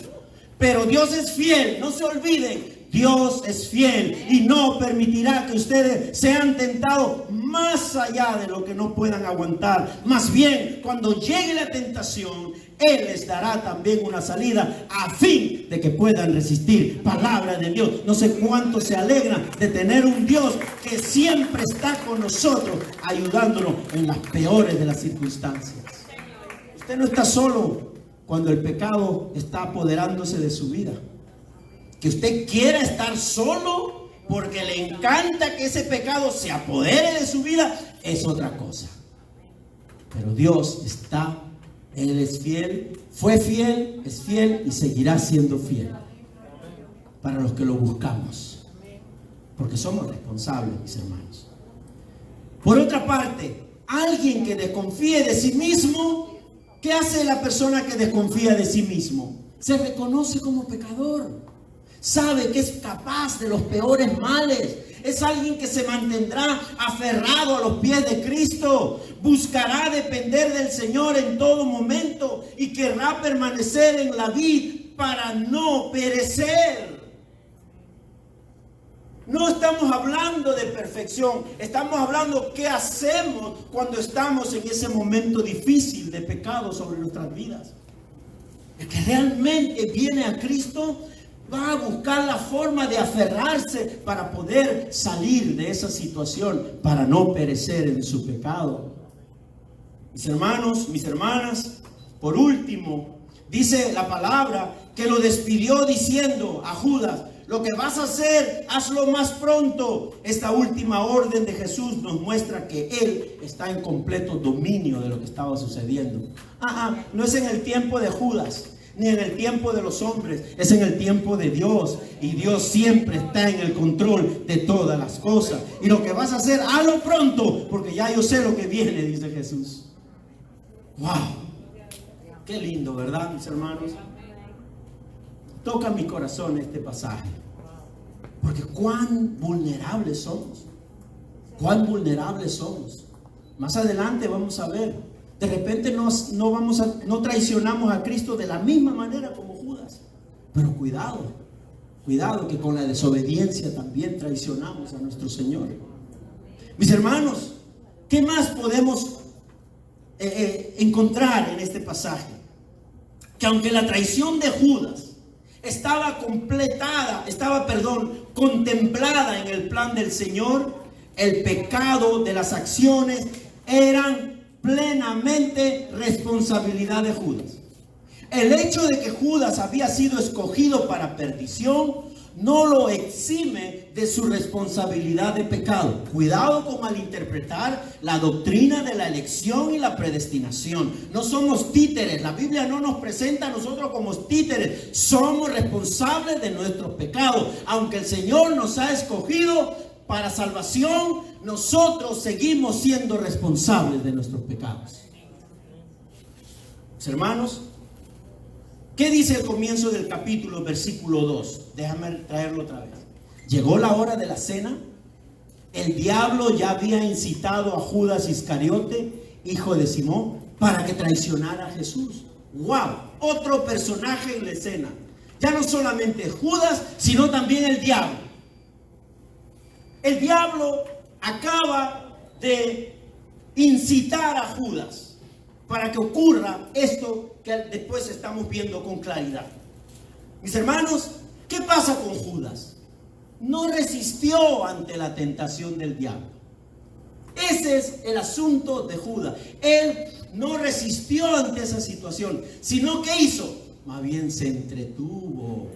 Pero Dios es fiel, no se olviden. Dios es fiel y no permitirá que ustedes sean tentados más allá de lo que no puedan aguantar. Más bien, cuando llegue la tentación, Él les dará también una salida a fin de que puedan resistir. Palabra de Dios. No sé cuánto se alegran de tener un Dios que siempre está con nosotros, ayudándonos en las peores de las circunstancias. Usted no está solo cuando el pecado está apoderándose de su vida. Que usted quiera estar solo porque le encanta que ese pecado se apodere de su vida es otra cosa. Pero Dios está, Él es fiel, fue fiel, es fiel y seguirá siendo fiel para los que lo buscamos. Porque somos responsables, mis hermanos. Por otra parte, alguien que desconfíe de sí mismo, ¿qué hace la persona que desconfía de sí mismo? Se reconoce como pecador. Sabe que es capaz de los peores males. Es alguien que se mantendrá aferrado a los pies de Cristo. Buscará depender del Señor en todo momento y querrá permanecer en la vid para no perecer. No estamos hablando de perfección. Estamos hablando qué hacemos cuando estamos en ese momento difícil de pecado sobre nuestras vidas. El que realmente viene a Cristo va a buscar la forma de aferrarse para poder salir de esa situación, para no perecer en su pecado. Mis hermanos, mis hermanas, por último, dice la palabra que lo despidió diciendo a Judas: lo que vas a hacer, hazlo más pronto. Esta última orden de Jesús nos muestra que Él está en completo dominio de lo que estaba sucediendo. No es en el tiempo de Judas, ni en el tiempo de los hombres, es en el tiempo de Dios. Y Dios siempre está en el control de todas las cosas. Y lo que vas a hacer, hazlo pronto, porque ya yo sé lo que viene, dice Jesús. ¡Wow! Qué lindo, ¿verdad, mis hermanos? Toca mi corazón este pasaje. Porque cuán vulnerables somos. Cuán vulnerables somos. Más adelante vamos a ver. De repente no traicionamos a Cristo de la misma manera como Judas. Pero cuidado que con la desobediencia también traicionamos a nuestro Señor. Mis hermanos, ¿qué más podemos encontrar en este pasaje? Que aunque la traición de Judas estaba contemplada en el plan del Señor, el pecado de las acciones eran plenamente responsabilidad de Judas. El hecho de que Judas había sido escogido para perdición no lo exime de su responsabilidad de pecado. Cuidado con malinterpretar la doctrina de la elección y la predestinación. No somos títeres. La Biblia no nos presenta a nosotros como títeres. Somos responsables de nuestros pecados. Aunque el Señor nos ha escogido para salvación, nosotros seguimos siendo responsables de nuestros pecados. Mis hermanos, ¿qué dice el comienzo del capítulo, versículo 2? Déjame traerlo otra vez. Llegó la hora de la cena. El diablo ya había incitado a Judas Iscariote, hijo de Simón, para que traicionara a Jesús. ¡Wow! Otro personaje en la escena. Ya no solamente Judas, sino también el diablo. El diablo acaba de incitar a Judas para que ocurra esto que después estamos viendo con claridad. Mis hermanos, ¿qué pasa con Judas? No resistió ante la tentación del diablo. Ese es el asunto de Judas. Él no resistió ante esa situación, sino que hizo, más bien se entretuvo.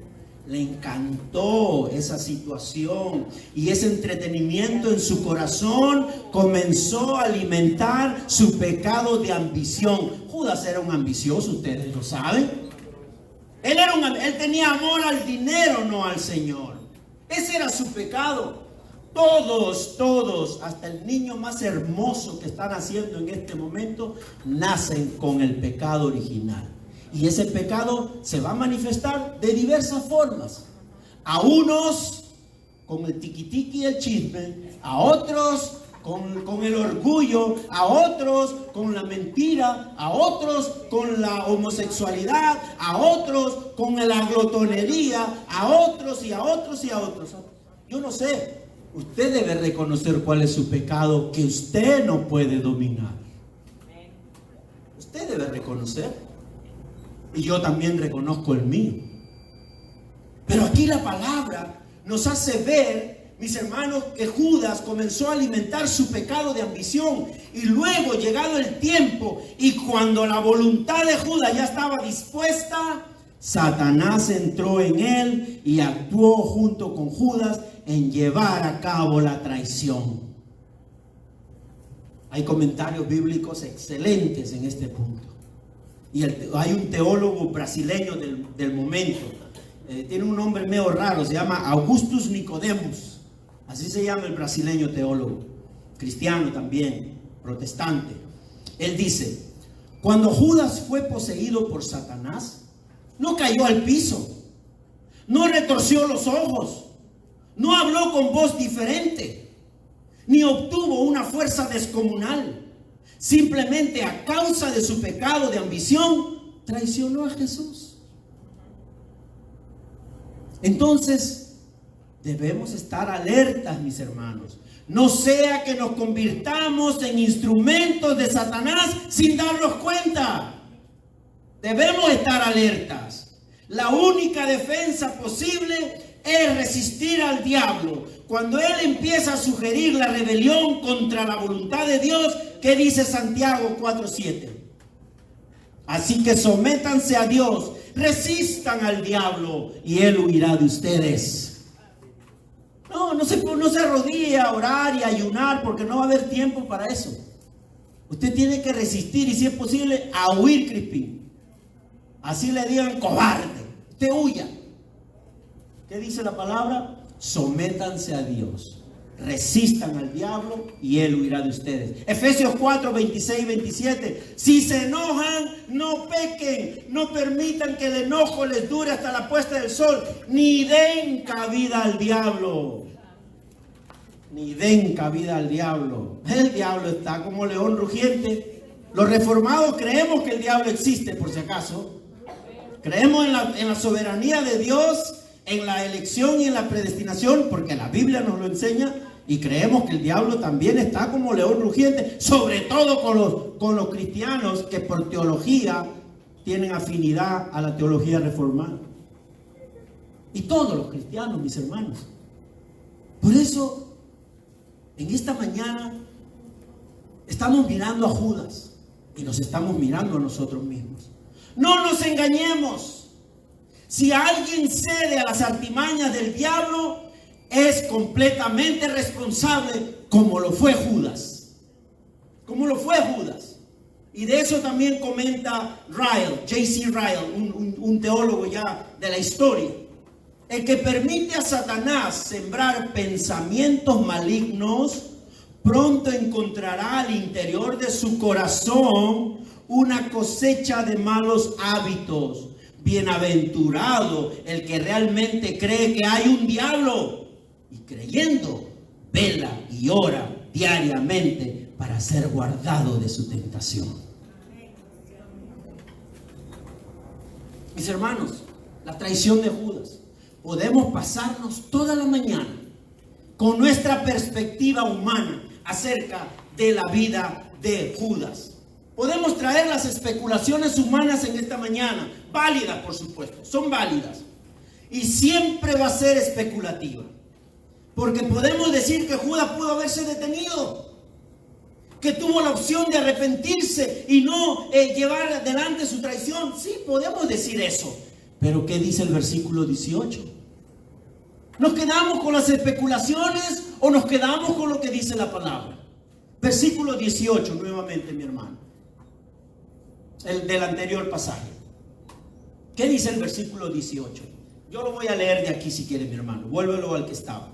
Le encantó esa situación y ese entretenimiento en su corazón comenzó a alimentar su pecado de ambición. Judas era un ambicioso, ustedes lo saben. Él tenía amor al dinero, no al Señor. Ese era su pecado. Todos, hasta el niño más hermoso que está naciendo en este momento, nacen con el pecado original. Y ese pecado se va a manifestar de diversas formas. A unos con el tiquitiqui y el chisme, a otros con el orgullo, a otros con la mentira, a otros con la homosexualidad, a otros con la glotonería, a otros y a otros y a otros. Yo no sé, usted debe reconocer cuál es su pecado que usted no puede dominar. Usted debe reconocer. Y yo también reconozco el mío. Pero aquí la palabra nos hace ver, mis hermanos, que Judas comenzó a alimentar su pecado de ambición. Y luego, llegado el tiempo, y cuando la voluntad de Judas ya estaba dispuesta, Satanás entró en él y actuó junto con Judas en llevar a cabo la traición. Hay comentarios bíblicos excelentes en este punto. Y hay un teólogo brasileño del momento, tiene un nombre medio raro, se llama Augustus Nicodemus, así se llama el brasileño teólogo, cristiano también, protestante. Él dice: cuando Judas fue poseído por Satanás, no cayó al piso, no retorció los ojos, no habló con voz diferente, ni obtuvo una fuerza descomunal. Simplemente a causa de su pecado de ambición, traicionó a Jesús. Entonces, debemos estar alertas, mis hermanos. No sea que nos convirtamos en instrumentos de Satanás sin darnos cuenta. Debemos estar alertas. La única defensa posible es resistir al diablo. Cuando él empieza a sugerir la rebelión contra la voluntad de Dios, ¿qué dice Santiago 4:7? Así que sométanse a Dios, resistan al diablo y él huirá de ustedes. No se arrodille a orar y a ayunar, porque no va a haber tiempo para eso. Usted tiene que resistir y, si es posible, a huir, Crispín. Así le digan cobarde, usted huya. ¿Qué dice la palabra? Sométanse a Dios, resistan al diablo y él huirá de ustedes. Efesios 4, 26 y 27. Si se enojan, no pequen, no permitan que el enojo les dure hasta la puesta del sol, ni den cabida al diablo. Ni den cabida al diablo. El diablo está como león rugiente. Los reformados creemos que el diablo existe, por si acaso. Creemos en la soberanía de Dios, en la elección y en la predestinación, porque la Biblia nos lo enseña, y creemos que el diablo también está como león rugiente, sobre todo con los cristianos que por teología tienen afinidad a la teología reformada. Y todos los cristianos, mis hermanos. Por eso, en esta mañana, estamos mirando a Judas y nos estamos mirando a nosotros mismos. No nos engañemos. Si alguien cede a las artimañas del diablo, es completamente responsable, como lo fue Judas. Como lo fue Judas. Y de eso también comenta Ryle, J.C. Ryle, un teólogo ya de la historia. El que permite a Satanás sembrar pensamientos malignos, pronto encontrará al interior de su corazón una cosecha de malos hábitos. Bienaventurado el que realmente cree que hay un diablo y, creyendo, vela y ora diariamente para ser guardado de su tentación. Mis hermanos, la traición de Judas. Podemos pasarnos toda la mañana con nuestra perspectiva humana acerca de la vida de Judas. Podemos traer las especulaciones humanas en esta mañana, válidas por supuesto, son válidas. Y siempre va a ser especulativa. Porque podemos decir que Judas pudo haberse detenido, que tuvo la opción de arrepentirse y no llevar adelante su traición. Sí, podemos decir eso. Pero ¿qué dice el versículo 18? ¿Nos quedamos con las especulaciones o nos quedamos con lo que dice la palabra? Versículo 18, nuevamente, mi hermano. El del anterior pasaje. ¿Qué dice el versículo 18? Yo lo voy a leer de aquí si quiere, mi hermano. Vuélvelo al que estaba.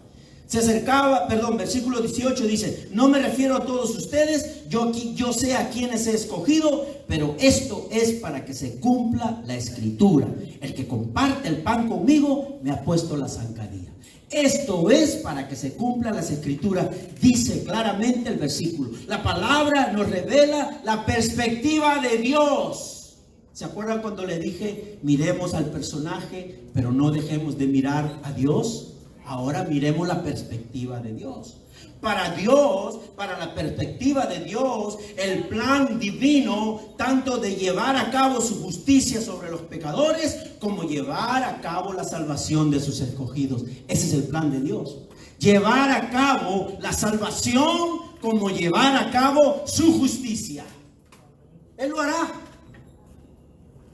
Versículo 18 dice: no me refiero a todos ustedes, yo sé a quienes he escogido, pero esto es para que se cumpla la escritura. El que comparte el pan conmigo me ha puesto la zancadilla. Esto es para que se cumplan las escrituras, dice claramente el versículo. La palabra nos revela la perspectiva de Dios. ¿Se acuerdan cuando le dije, miremos al personaje, pero no dejemos de mirar a Dios? Ahora miremos la perspectiva de Dios. Para Dios, para la perspectiva de Dios, el plan divino, tanto de llevar a cabo su justicia sobre los pecadores, como llevar a cabo la salvación de sus escogidos. Ese es el plan de Dios. Llevar a cabo la salvación, como llevar a cabo su justicia. Él lo hará.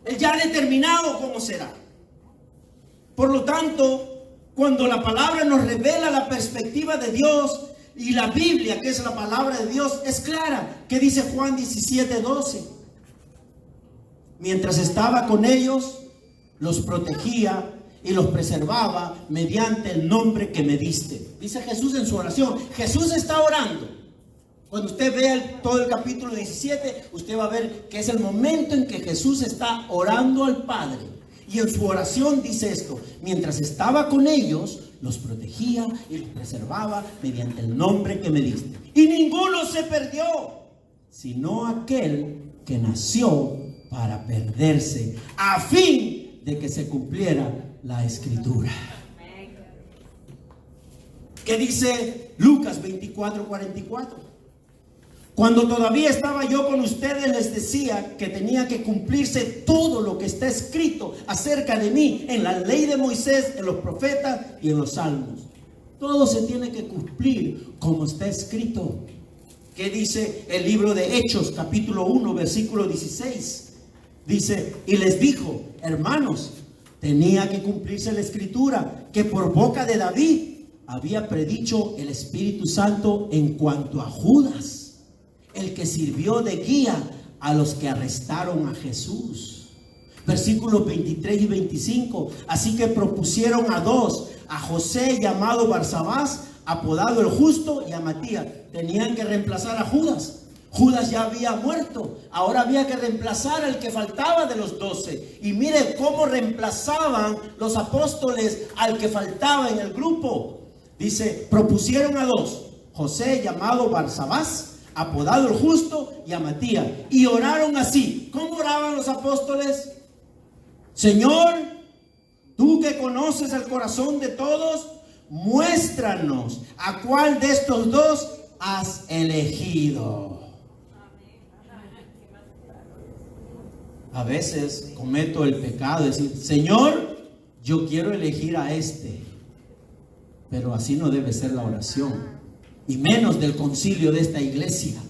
Él ya ha determinado cómo será. Por lo tanto, cuando la palabra nos revela la perspectiva de Dios, y la Biblia, que es la palabra de Dios, es clara. ¿Qué dice Juan 17:12? Mientras estaba con ellos, los protegía y los preservaba mediante el nombre que me diste. Dice Jesús en su oración. Jesús está orando. Cuando usted vea todo el capítulo 17, usted va a ver que es el momento en que Jesús está orando al Padre. Y en su oración dice esto: mientras estaba con ellos, los protegía y los preservaba mediante el nombre que me diste. Y ninguno se perdió, sino aquel que nació para perderse, a fin de que se cumpliera la escritura. ¿Qué dice Lucas 24:44? Cuando todavía estaba yo con ustedes, les decía que tenía que cumplirse todo lo que está escrito acerca de mí en la ley de Moisés, en los profetas y en los salmos. Todo se tiene que cumplir como está escrito. ¿Qué dice el libro de Hechos, capítulo 1, versículo 16? Dice, y les dijo: hermanos, tenía que cumplirse la escritura que por boca de David había predicho el Espíritu Santo en cuanto a Judas, el que sirvió de guía a los que arrestaron a Jesús. Versículos 23 y 25. Así que propusieron a dos, a José llamado Barsabás, apodado el Justo, y a Matías. Tenían que reemplazar a Judas. Judas ya había muerto. Ahora había que reemplazar al que faltaba de los 12. Y mire cómo reemplazaban los apóstoles al que faltaba en el grupo. Dice, propusieron a dos, José llamado Barsabás, apodado el Justo, y a Matías, y oraron así. ¿Cómo oraban los apóstoles? Señor, tú que conoces el corazón de todos, muéstranos a cuál de estos dos has elegido. A veces cometo el pecado de decir, Señor, yo quiero elegir a este, pero así no debe ser la oración. Y menos del concilio de esta iglesia.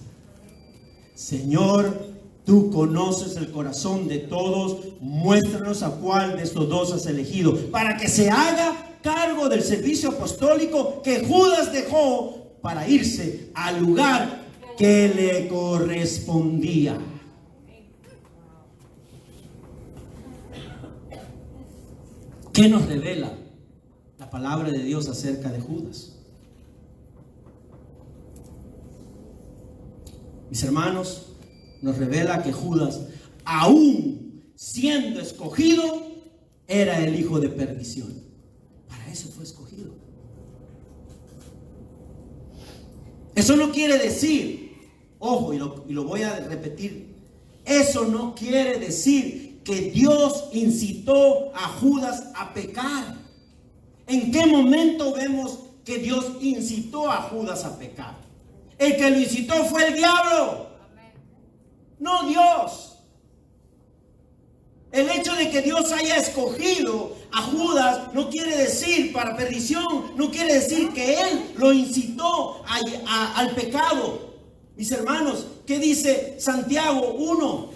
Señor, tú conoces el corazón de todos, muéstranos a cuál de estos dos has elegido, para que se haga cargo del servicio apostólico que Judas dejó para irse al lugar que le correspondía. ¿Qué nos revela la palabra de Dios acerca de Judas? Mis hermanos, nos revela que Judas, aún siendo escogido, era el hijo de perdición. Para eso fue escogido. Eso no quiere decir, ojo, y lo voy a repetir, eso no quiere decir que Dios incitó a Judas a pecar. ¿En qué momento vemos que Dios incitó a Judas a pecar? El que lo incitó fue el diablo, no Dios. El hecho de que Dios haya escogido a Judas no quiere decir para perdición, no quiere decir que Él lo incitó al pecado. Mis hermanos, ¿qué dice Santiago 1,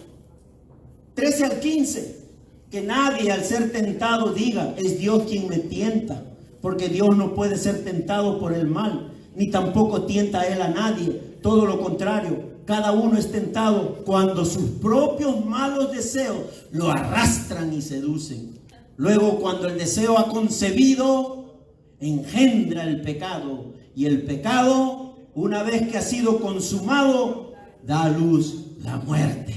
13 al 15? Que nadie al ser tentado diga, es Dios quien me tienta, porque Dios no puede ser tentado por el mal, ni tampoco tienta a Él a nadie. Todo lo contrario, cada uno es tentado cuando sus propios malos deseos lo arrastran y seducen. Luego, cuando el deseo ha concebido, engendra el pecado, y el pecado, una vez que ha sido consumado, da a luz la muerte.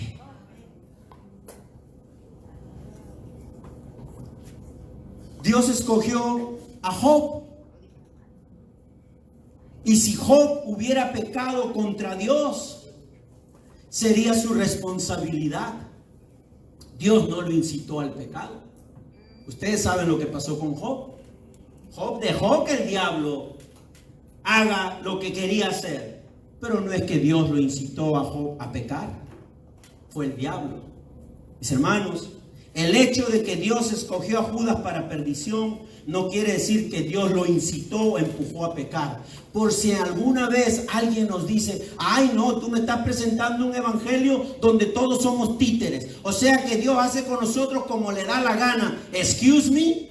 Dios escogió a Job Y si Job hubiera pecado contra Dios, sería su responsabilidad. Dios no lo incitó al pecado. Ustedes saben lo que pasó con Job. Job dejó que el diablo haga lo que quería hacer, pero no es que Dios lo incitó a Job a pecar, fue el diablo. Mis hermanos, el hecho de que Dios escogió a Judas para perdición no quiere decir que Dios lo incitó o empujó a pecar. Por si alguna vez alguien nos dice: ay no, tú me estás presentando un evangelio donde todos somos títeres, o sea que Dios hace con nosotros como le da la gana. Excuse me.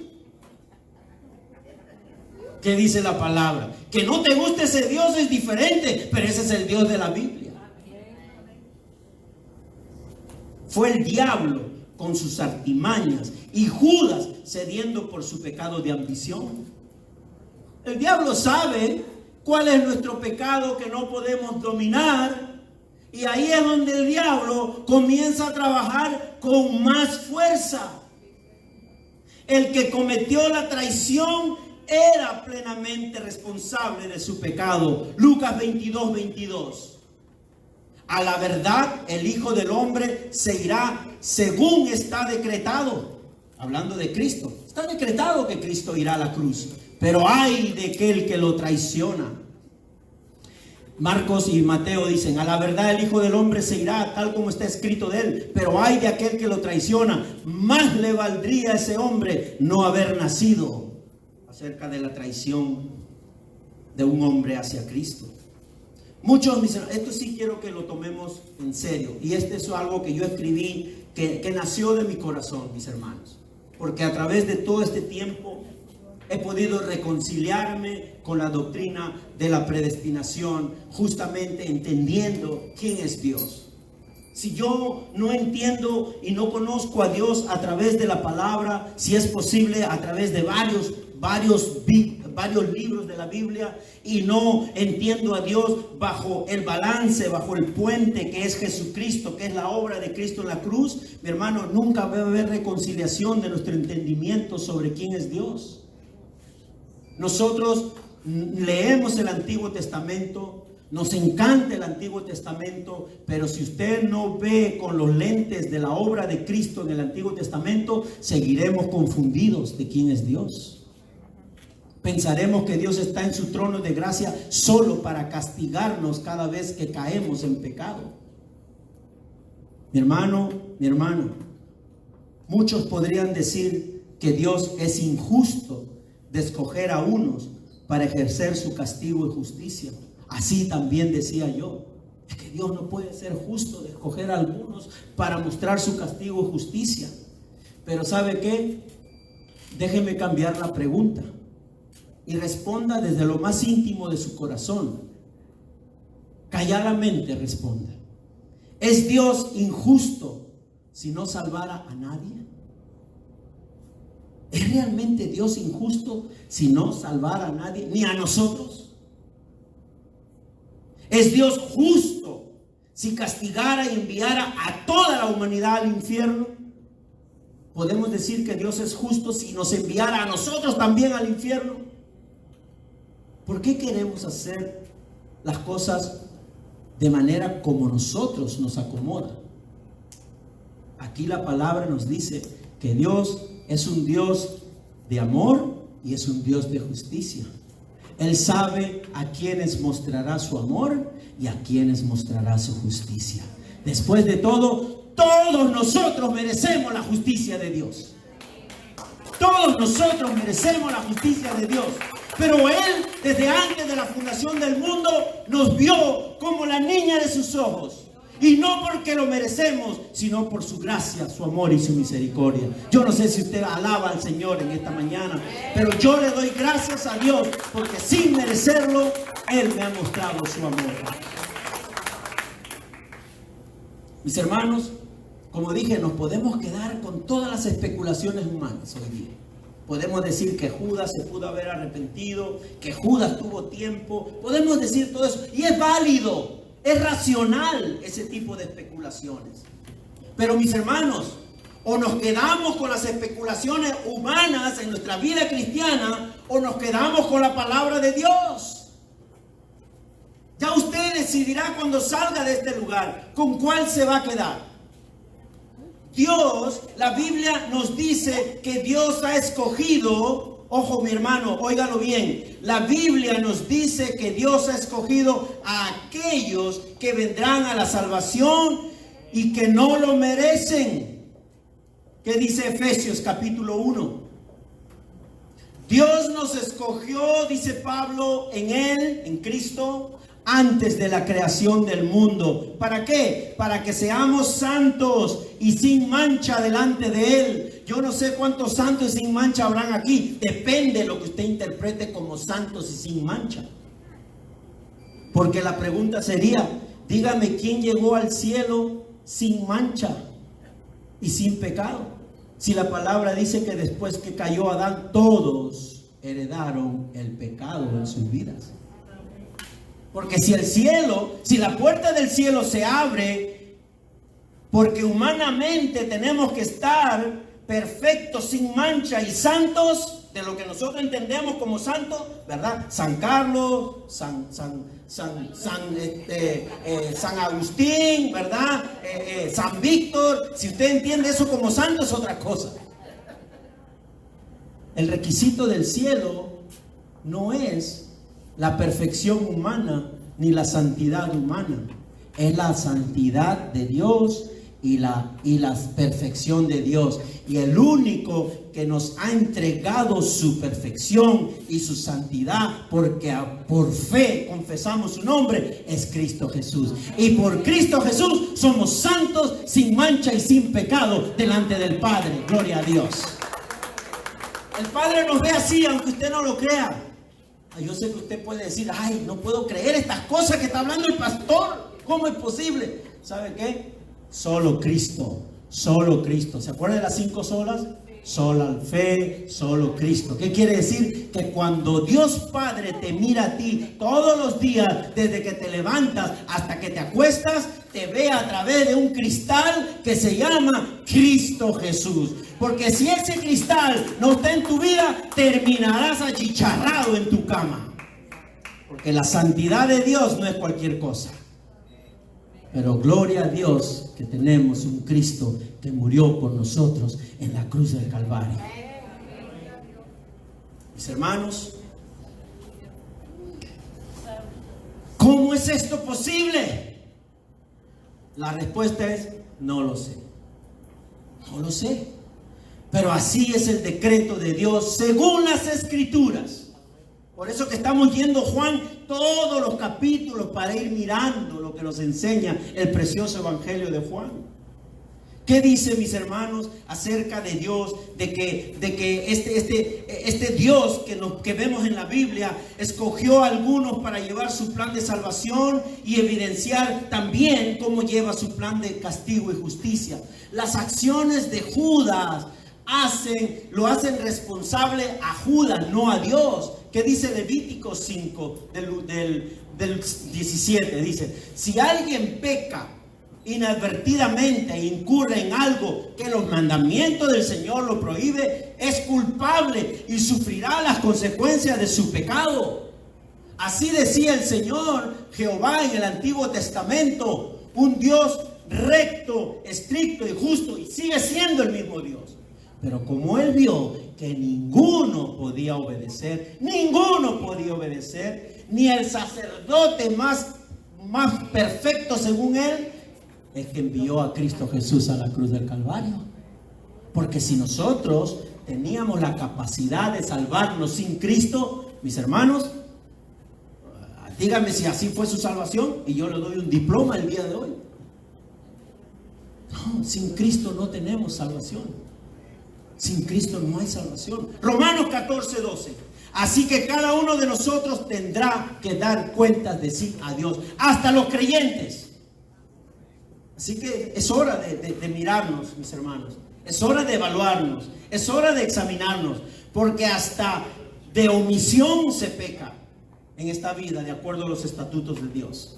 ¿Qué dice la palabra? Que no te guste ese Dios es diferente, pero ese es el Dios de la Biblia. Fue el diablo con sus artimañas y Judas cediendo por su pecado de ambición. El diablo sabe cuál es nuestro pecado que no podemos dominar, y ahí es donde el diablo comienza a trabajar con más fuerza. El que cometió la traición era plenamente responsable de su pecado. Lucas 22:22. A la verdad, el Hijo del Hombre se irá según está decretado. Hablando de Cristo. Está decretado que Cristo irá a la cruz. Pero ay de aquel que lo traiciona. Marcos y Mateo dicen: a la verdad el Hijo del Hombre se irá tal como está escrito de él. Pero ay de aquel que lo traiciona. Más le valdría a ese hombre no haber nacido. Acerca de la traición de un hombre hacia Cristo. Muchos, esto sí quiero que lo tomemos en serio. Y este es algo que yo escribí, que nació de mi corazón, mis hermanos. Porque a través de todo este tiempo he podido reconciliarme con la doctrina de la predestinación, justamente entendiendo quién es Dios. Si yo no entiendo y no conozco a Dios a través de la palabra, si es posible a través de varios libros de la Biblia, y no entiendo a Dios bajo el balance, bajo el puente que es Jesucristo, que es la obra de Cristo en la cruz, mi hermano, nunca va a haber reconciliación de nuestro entendimiento sobre quién es Dios. Nosotros leemos el Antiguo Testamento, nos encanta el Antiguo Testamento, pero si usted no ve con los lentes de la obra de Cristo en el Antiguo Testamento, seguiremos confundidos de quién es Dios. Pensaremos que Dios está en su trono de gracia solo para castigarnos cada vez que caemos en pecado. Mi hermano, muchos podrían decir que Dios es injusto de escoger a unos para ejercer su castigo y justicia. Así también decía yo. Es que Dios no puede ser justo de escoger a algunos para mostrar su castigo y justicia. Pero ¿sabe qué? Déjeme cambiar la pregunta. Y responda desde lo más íntimo de su corazón. Calladamente responda: ¿es Dios injusto si no salvara a nadie? ¿Es realmente Dios injusto si no salvara a nadie, ni a nosotros? ¿Es Dios justo si castigara y enviara a toda la humanidad al infierno? ¿Podemos decir que Dios es justo si nos enviara a nosotros también al infierno? ¿Por qué queremos hacer las cosas de manera como nosotros nos acomoda? Aquí la palabra nos dice que Dios es un Dios de amor y es un Dios de justicia. Él sabe a quienes mostrará su amor y a quienes mostrará su justicia. Después de todo, todos nosotros merecemos la justicia de Dios. Todos nosotros merecemos la justicia de Dios. Pero Él, desde antes de la fundación del mundo, nos vio como la niña de sus ojos. Y no porque lo merecemos, sino por su gracia, su amor y su misericordia. Yo no sé si usted alaba al Señor en esta mañana, pero yo le doy gracias a Dios porque sin merecerlo, Él me ha mostrado su amor. Mis hermanos, como dije, nos podemos quedar con todas las especulaciones humanas hoy día. Podemos decir que Judas se pudo haber arrepentido, que Judas tuvo tiempo. Podemos decir todo eso. Y es válido, es racional ese tipo de especulaciones. Pero mis hermanos, o nos quedamos con las especulaciones humanas en nuestra vida cristiana, o nos quedamos con la palabra de Dios. Ya usted decidirá cuando salga de este lugar con cuál se va a quedar. Dios, la Biblia nos dice que Dios ha escogido, ojo mi hermano, óigalo bien, la Biblia nos dice que Dios ha escogido a aquellos que vendrán a la salvación y que no lo merecen. ¿Qué dice Efesios capítulo 1? Dios nos escogió, dice Pablo, en Él, en Cristo, antes de la creación del mundo. ¿Para qué? Para que seamos santos y sin mancha delante de Él. Yo no sé cuántos santos y sin mancha habrán aquí. Depende de lo que usted interprete como santos y sin mancha. Porque la pregunta sería, dígame, ¿quién llegó al cielo sin mancha y sin pecado? Si la palabra dice que después que cayó Adán, todos heredaron el pecado en sus vidas. Porque si el cielo, si la puerta del cielo se abre, porque humanamente tenemos que estar perfectos, sin mancha y santos, de lo que nosotros entendemos como santos, ¿verdad? San Carlos, San Agustín, ¿verdad? San Víctor. Si usted entiende eso como santo, es otra cosa. El requisito del cielo no es la perfección humana ni la santidad humana, es la santidad de Dios y la perfección de Dios. Y el único que nos ha entregado su perfección y su santidad, porque por fe confesamos su nombre, es Cristo Jesús. Y por Cristo Jesús somos santos, sin mancha y sin pecado delante del Padre. Gloria a Dios. El Padre nos ve así, aunque usted no lo crea. Yo sé que usted puede decir, ay, no puedo creer estas cosas que está hablando el pastor. ¿Cómo es posible? ¿Sabe qué? Solo Cristo, solo Cristo. ¿Se acuerdan de las 5 solas? Sola fe, solo Cristo. ¿Qué quiere decir? Que cuando Dios Padre te mira a ti todos los días, desde que te levantas hasta que te acuestas, te ve a través de un cristal que se llama Cristo Jesús. Porque si ese cristal no está en tu vida, terminarás achicharrado en tu cama. Porque la santidad de Dios no es cualquier cosa. Pero gloria a Dios que tenemos un Cristo que murió por nosotros en la cruz del Calvario. Mis hermanos, ¿cómo es esto posible? La respuesta es, no lo sé. No lo sé. Pero así es el decreto de Dios según las Escrituras. Por eso que estamos yendo Juan todos los capítulos para ir mirando lo que nos enseña el precioso Evangelio de Juan. ¿Qué dice, mis hermanos, acerca de Dios? De que este Dios que vemos en la Biblia escogió a algunos para llevar su plan de salvación y evidenciar también cómo lleva su plan de castigo y justicia. Las acciones de Judas lo hacen responsable a Judas, no a Dios. ¿Qué dice Levítico 5 del 17? Dice, si alguien peca inadvertidamente e incurre en algo que los mandamientos del Señor lo prohíbe, es culpable y sufrirá las consecuencias de su pecado. Así decía el Señor Jehová en el Antiguo Testamento, un Dios recto, estricto y justo, y sigue siendo el mismo Dios. Pero como Él vio que ninguno podía obedecer, ni el sacerdote más perfecto según Él, es que envió a Cristo Jesús a la cruz del Calvario. Porque si nosotros teníamos la capacidad de salvarnos sin Cristo, mis hermanos, díganme si así fue su salvación y yo le doy un diploma el día de hoy. No, sin Cristo no tenemos salvación. Sin Cristo no hay salvación. Romanos 14:12. Así que cada uno de nosotros tendrá que dar cuentas de sí a Dios, hasta los creyentes. Así que es hora de mirarnos, mis hermanos. Es hora de evaluarnos. Es hora de examinarnos. Porque hasta de omisión se peca en esta vida, de acuerdo a los estatutos de Dios.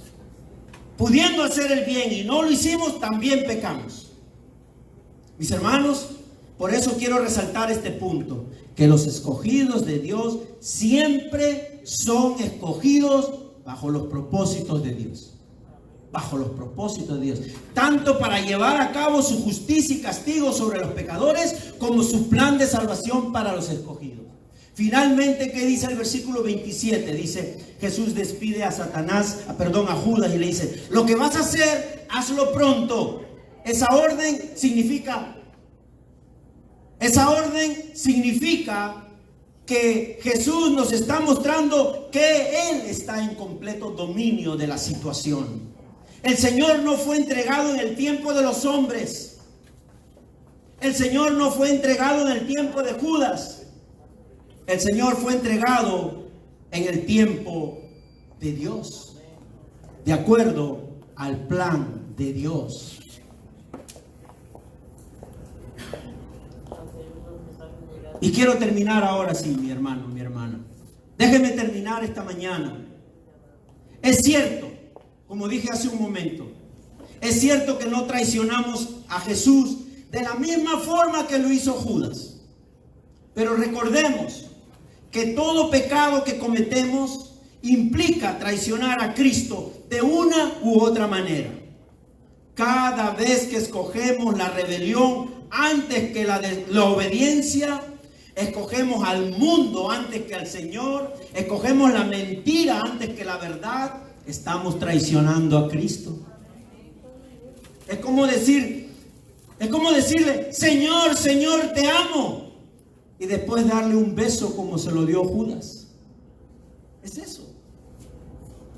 Pudiendo hacer el bien y no lo hicimos, también pecamos. Mis hermanos, por eso quiero resaltar este punto, que los escogidos de Dios siempre son escogidos bajo los propósitos de Dios. Bajo los propósitos de Dios, tanto para llevar a cabo su justicia y castigo sobre los pecadores, como su plan de salvación para los escogidos. Finalmente, ¿qué dice el versículo 27? Dice, Jesús despide a Judas y le dice, lo que vas a hacer, hazlo pronto. Esa orden significa que Jesús nos está mostrando que Él está en completo dominio de la situación. El Señor no fue entregado en el tiempo de los hombres. El Señor no fue entregado en el tiempo de Judas. El Señor fue entregado en el tiempo de Dios, de acuerdo al plan de Dios. Y quiero terminar ahora sí, mi hermano, mi hermana. Déjeme terminar esta mañana. Es cierto, como dije hace un momento, es cierto que no traicionamos a Jesús de la misma forma que lo hizo Judas. Pero recordemos que todo pecado que cometemos implica traicionar a Cristo de una u otra manera. Cada vez que escogemos la rebelión antes que la obediencia, escogemos al mundo antes que al Señor, escogemos la mentira antes que la verdad, estamos traicionando a Cristo. Es como decirle, Señor, Señor, te amo, y después darle un beso como se lo dio Judas. Es eso.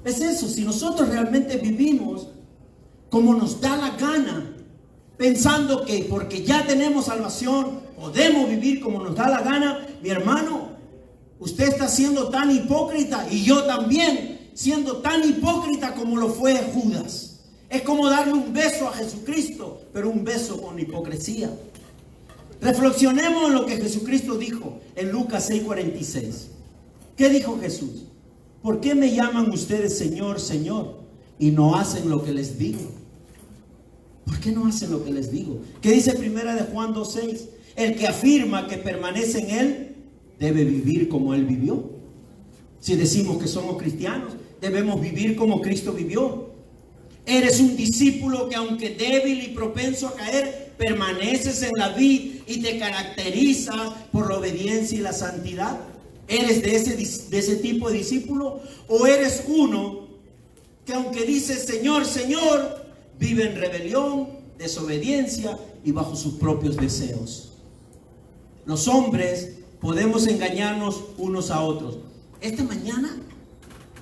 Es eso. Si nosotros realmente vivimos como nos da la gana, pensando que porque ya tenemos salvación podemos vivir como nos da la gana, mi hermano, usted está siendo tan hipócrita, y yo también, siendo tan hipócrita como lo fue Judas. Es como darle un beso a Jesucristo, pero un beso con hipocresía. Reflexionemos en lo que Jesucristo dijo en Lucas 6:46. ¿Qué dijo Jesús? ¿Por qué me llaman ustedes Señor, Señor, y no hacen lo que les digo? ¿Por qué no hacen lo que les digo? ¿Qué dice primera de Juan 2:6? El que afirma que permanece en Él debe vivir como Él vivió. Si decimos que somos cristianos, debemos vivir como Cristo vivió. Eres un discípulo que, aunque débil y propenso a caer, permaneces en la vid y te caracterizas por la obediencia y la santidad. ¿Eres de ese tipo de discípulo? ¿O eres uno que, aunque dice Señor, Señor, vive en rebelión, desobediencia y bajo sus propios deseos? Los hombres podemos engañarnos unos a otros. Esta mañana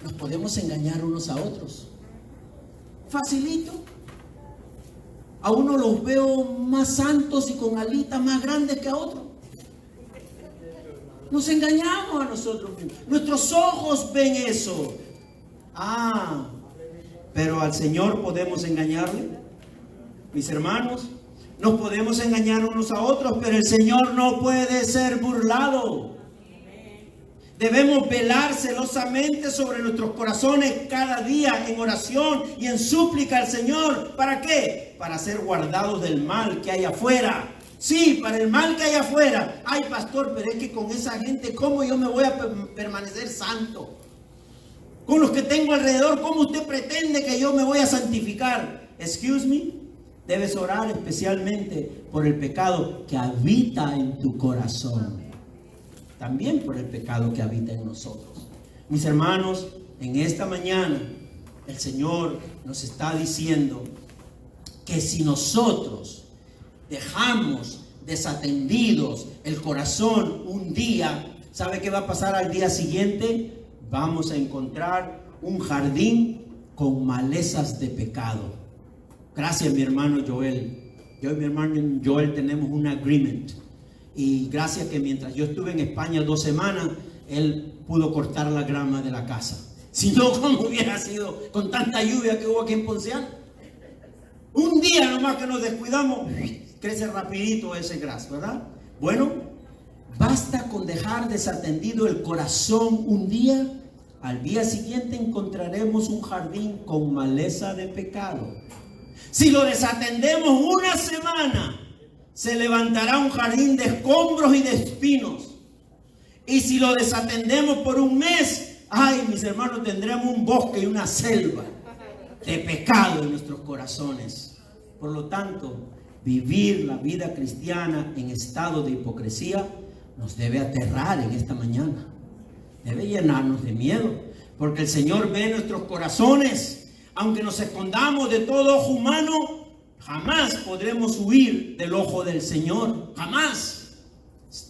nos podemos engañar unos a otros. Facilito. A uno los veo más santos y con alitas más grandes que a otro. Nos engañamos a nosotros mismos. Nuestros ojos ven eso. Pero al Señor podemos engañarle. Mis hermanos, nos podemos engañar unos a otros, pero el Señor no puede ser burlado. Debemos velar celosamente sobre nuestros corazones cada día en oración y en súplica al Señor. ¿Para qué? Para ser guardados del mal que hay afuera. Sí, para el mal que hay afuera. Ay, pastor, pero es que con esa gente, ¿cómo yo me voy a permanecer santo? Con los que tengo alrededor, ¿cómo usted pretende que yo me voy a santificar? Excuse me. Debes orar especialmente por el pecado que habita en tu corazón. También por el pecado que habita en nosotros. Mis hermanos, en esta mañana el Señor nos está diciendo que si nosotros dejamos desatendidos el corazón un día, ¿sabe qué va a pasar al día siguiente? Vamos a encontrar un jardín con malezas de pecado. Gracias, mi hermano Joel. Yo y mi hermano Joel tenemos un agreement. Y gracias que mientras yo estuve en España 2 semanas, él pudo cortar la grama de la casa. Si no, ¿cómo hubiera sido con tanta lluvia que hubo aquí en Ponciano? Un día nomás que nos descuidamos, crece rapidito ese gras, ¿verdad? Bueno, basta con dejar desatendido el corazón un día. Al día siguiente encontraremos un jardín con maleza de pecado. Si lo desatendemos una semana, se levantará un jardín de escombros y de espinos. Y si lo desatendemos por un mes, ay, mis hermanos, tendremos un bosque y una selva de pecado en nuestros corazones. Por lo tanto, vivir la vida cristiana en estado de hipocresía nos debe aterrar en esta mañana. Debe llenarnos de miedo, porque el Señor ve nuestros corazones. Aunque nos escondamos de todo ojo humano, jamás podremos huir del ojo del Señor. Jamás.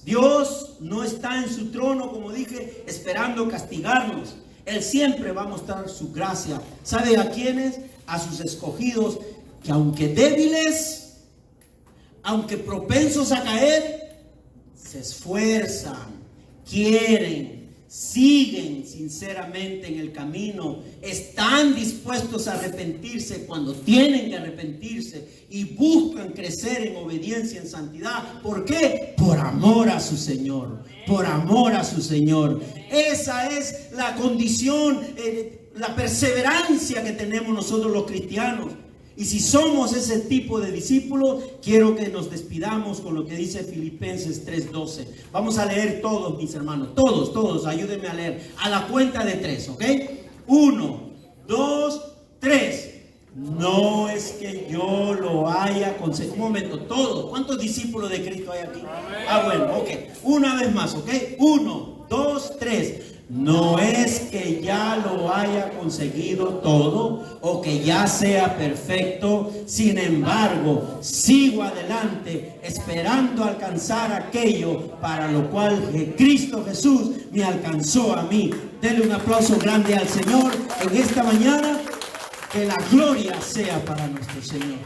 Dios no está en su trono, como dije, esperando castigarnos. Él siempre va a mostrar su gracia. ¿Sabe a quiénes? A sus escogidos, que aunque débiles, aunque propensos a caer, se esfuerzan, quieren, siguen sinceramente en el camino, están dispuestos a arrepentirse cuando tienen que arrepentirse y buscan crecer en obediencia, en santidad. ¿Por qué? Por amor a su Señor, por amor a su Señor. Esa es la condición, la perseverancia que tenemos nosotros los cristianos. Y si somos ese tipo de discípulos, quiero que nos despidamos con lo que dice Filipenses 3:12. Vamos a leer todos, mis hermanos, todos, ayúdenme a leer. A la cuenta de 3, ¿ok? 1, 2, 3. No es que yo lo haya conseguido. Un momento, todos. ¿Cuántos discípulos de Cristo hay aquí? Bueno, ok. Una vez más, ¿ok? 1, 2, 3. No es que ya lo haya conseguido todo o que ya sea perfecto. Sin embargo, sigo adelante esperando alcanzar aquello para lo cual Cristo Jesús me alcanzó a mí. Denle un aplauso grande al Señor en esta mañana. Que la gloria sea para nuestro Señor.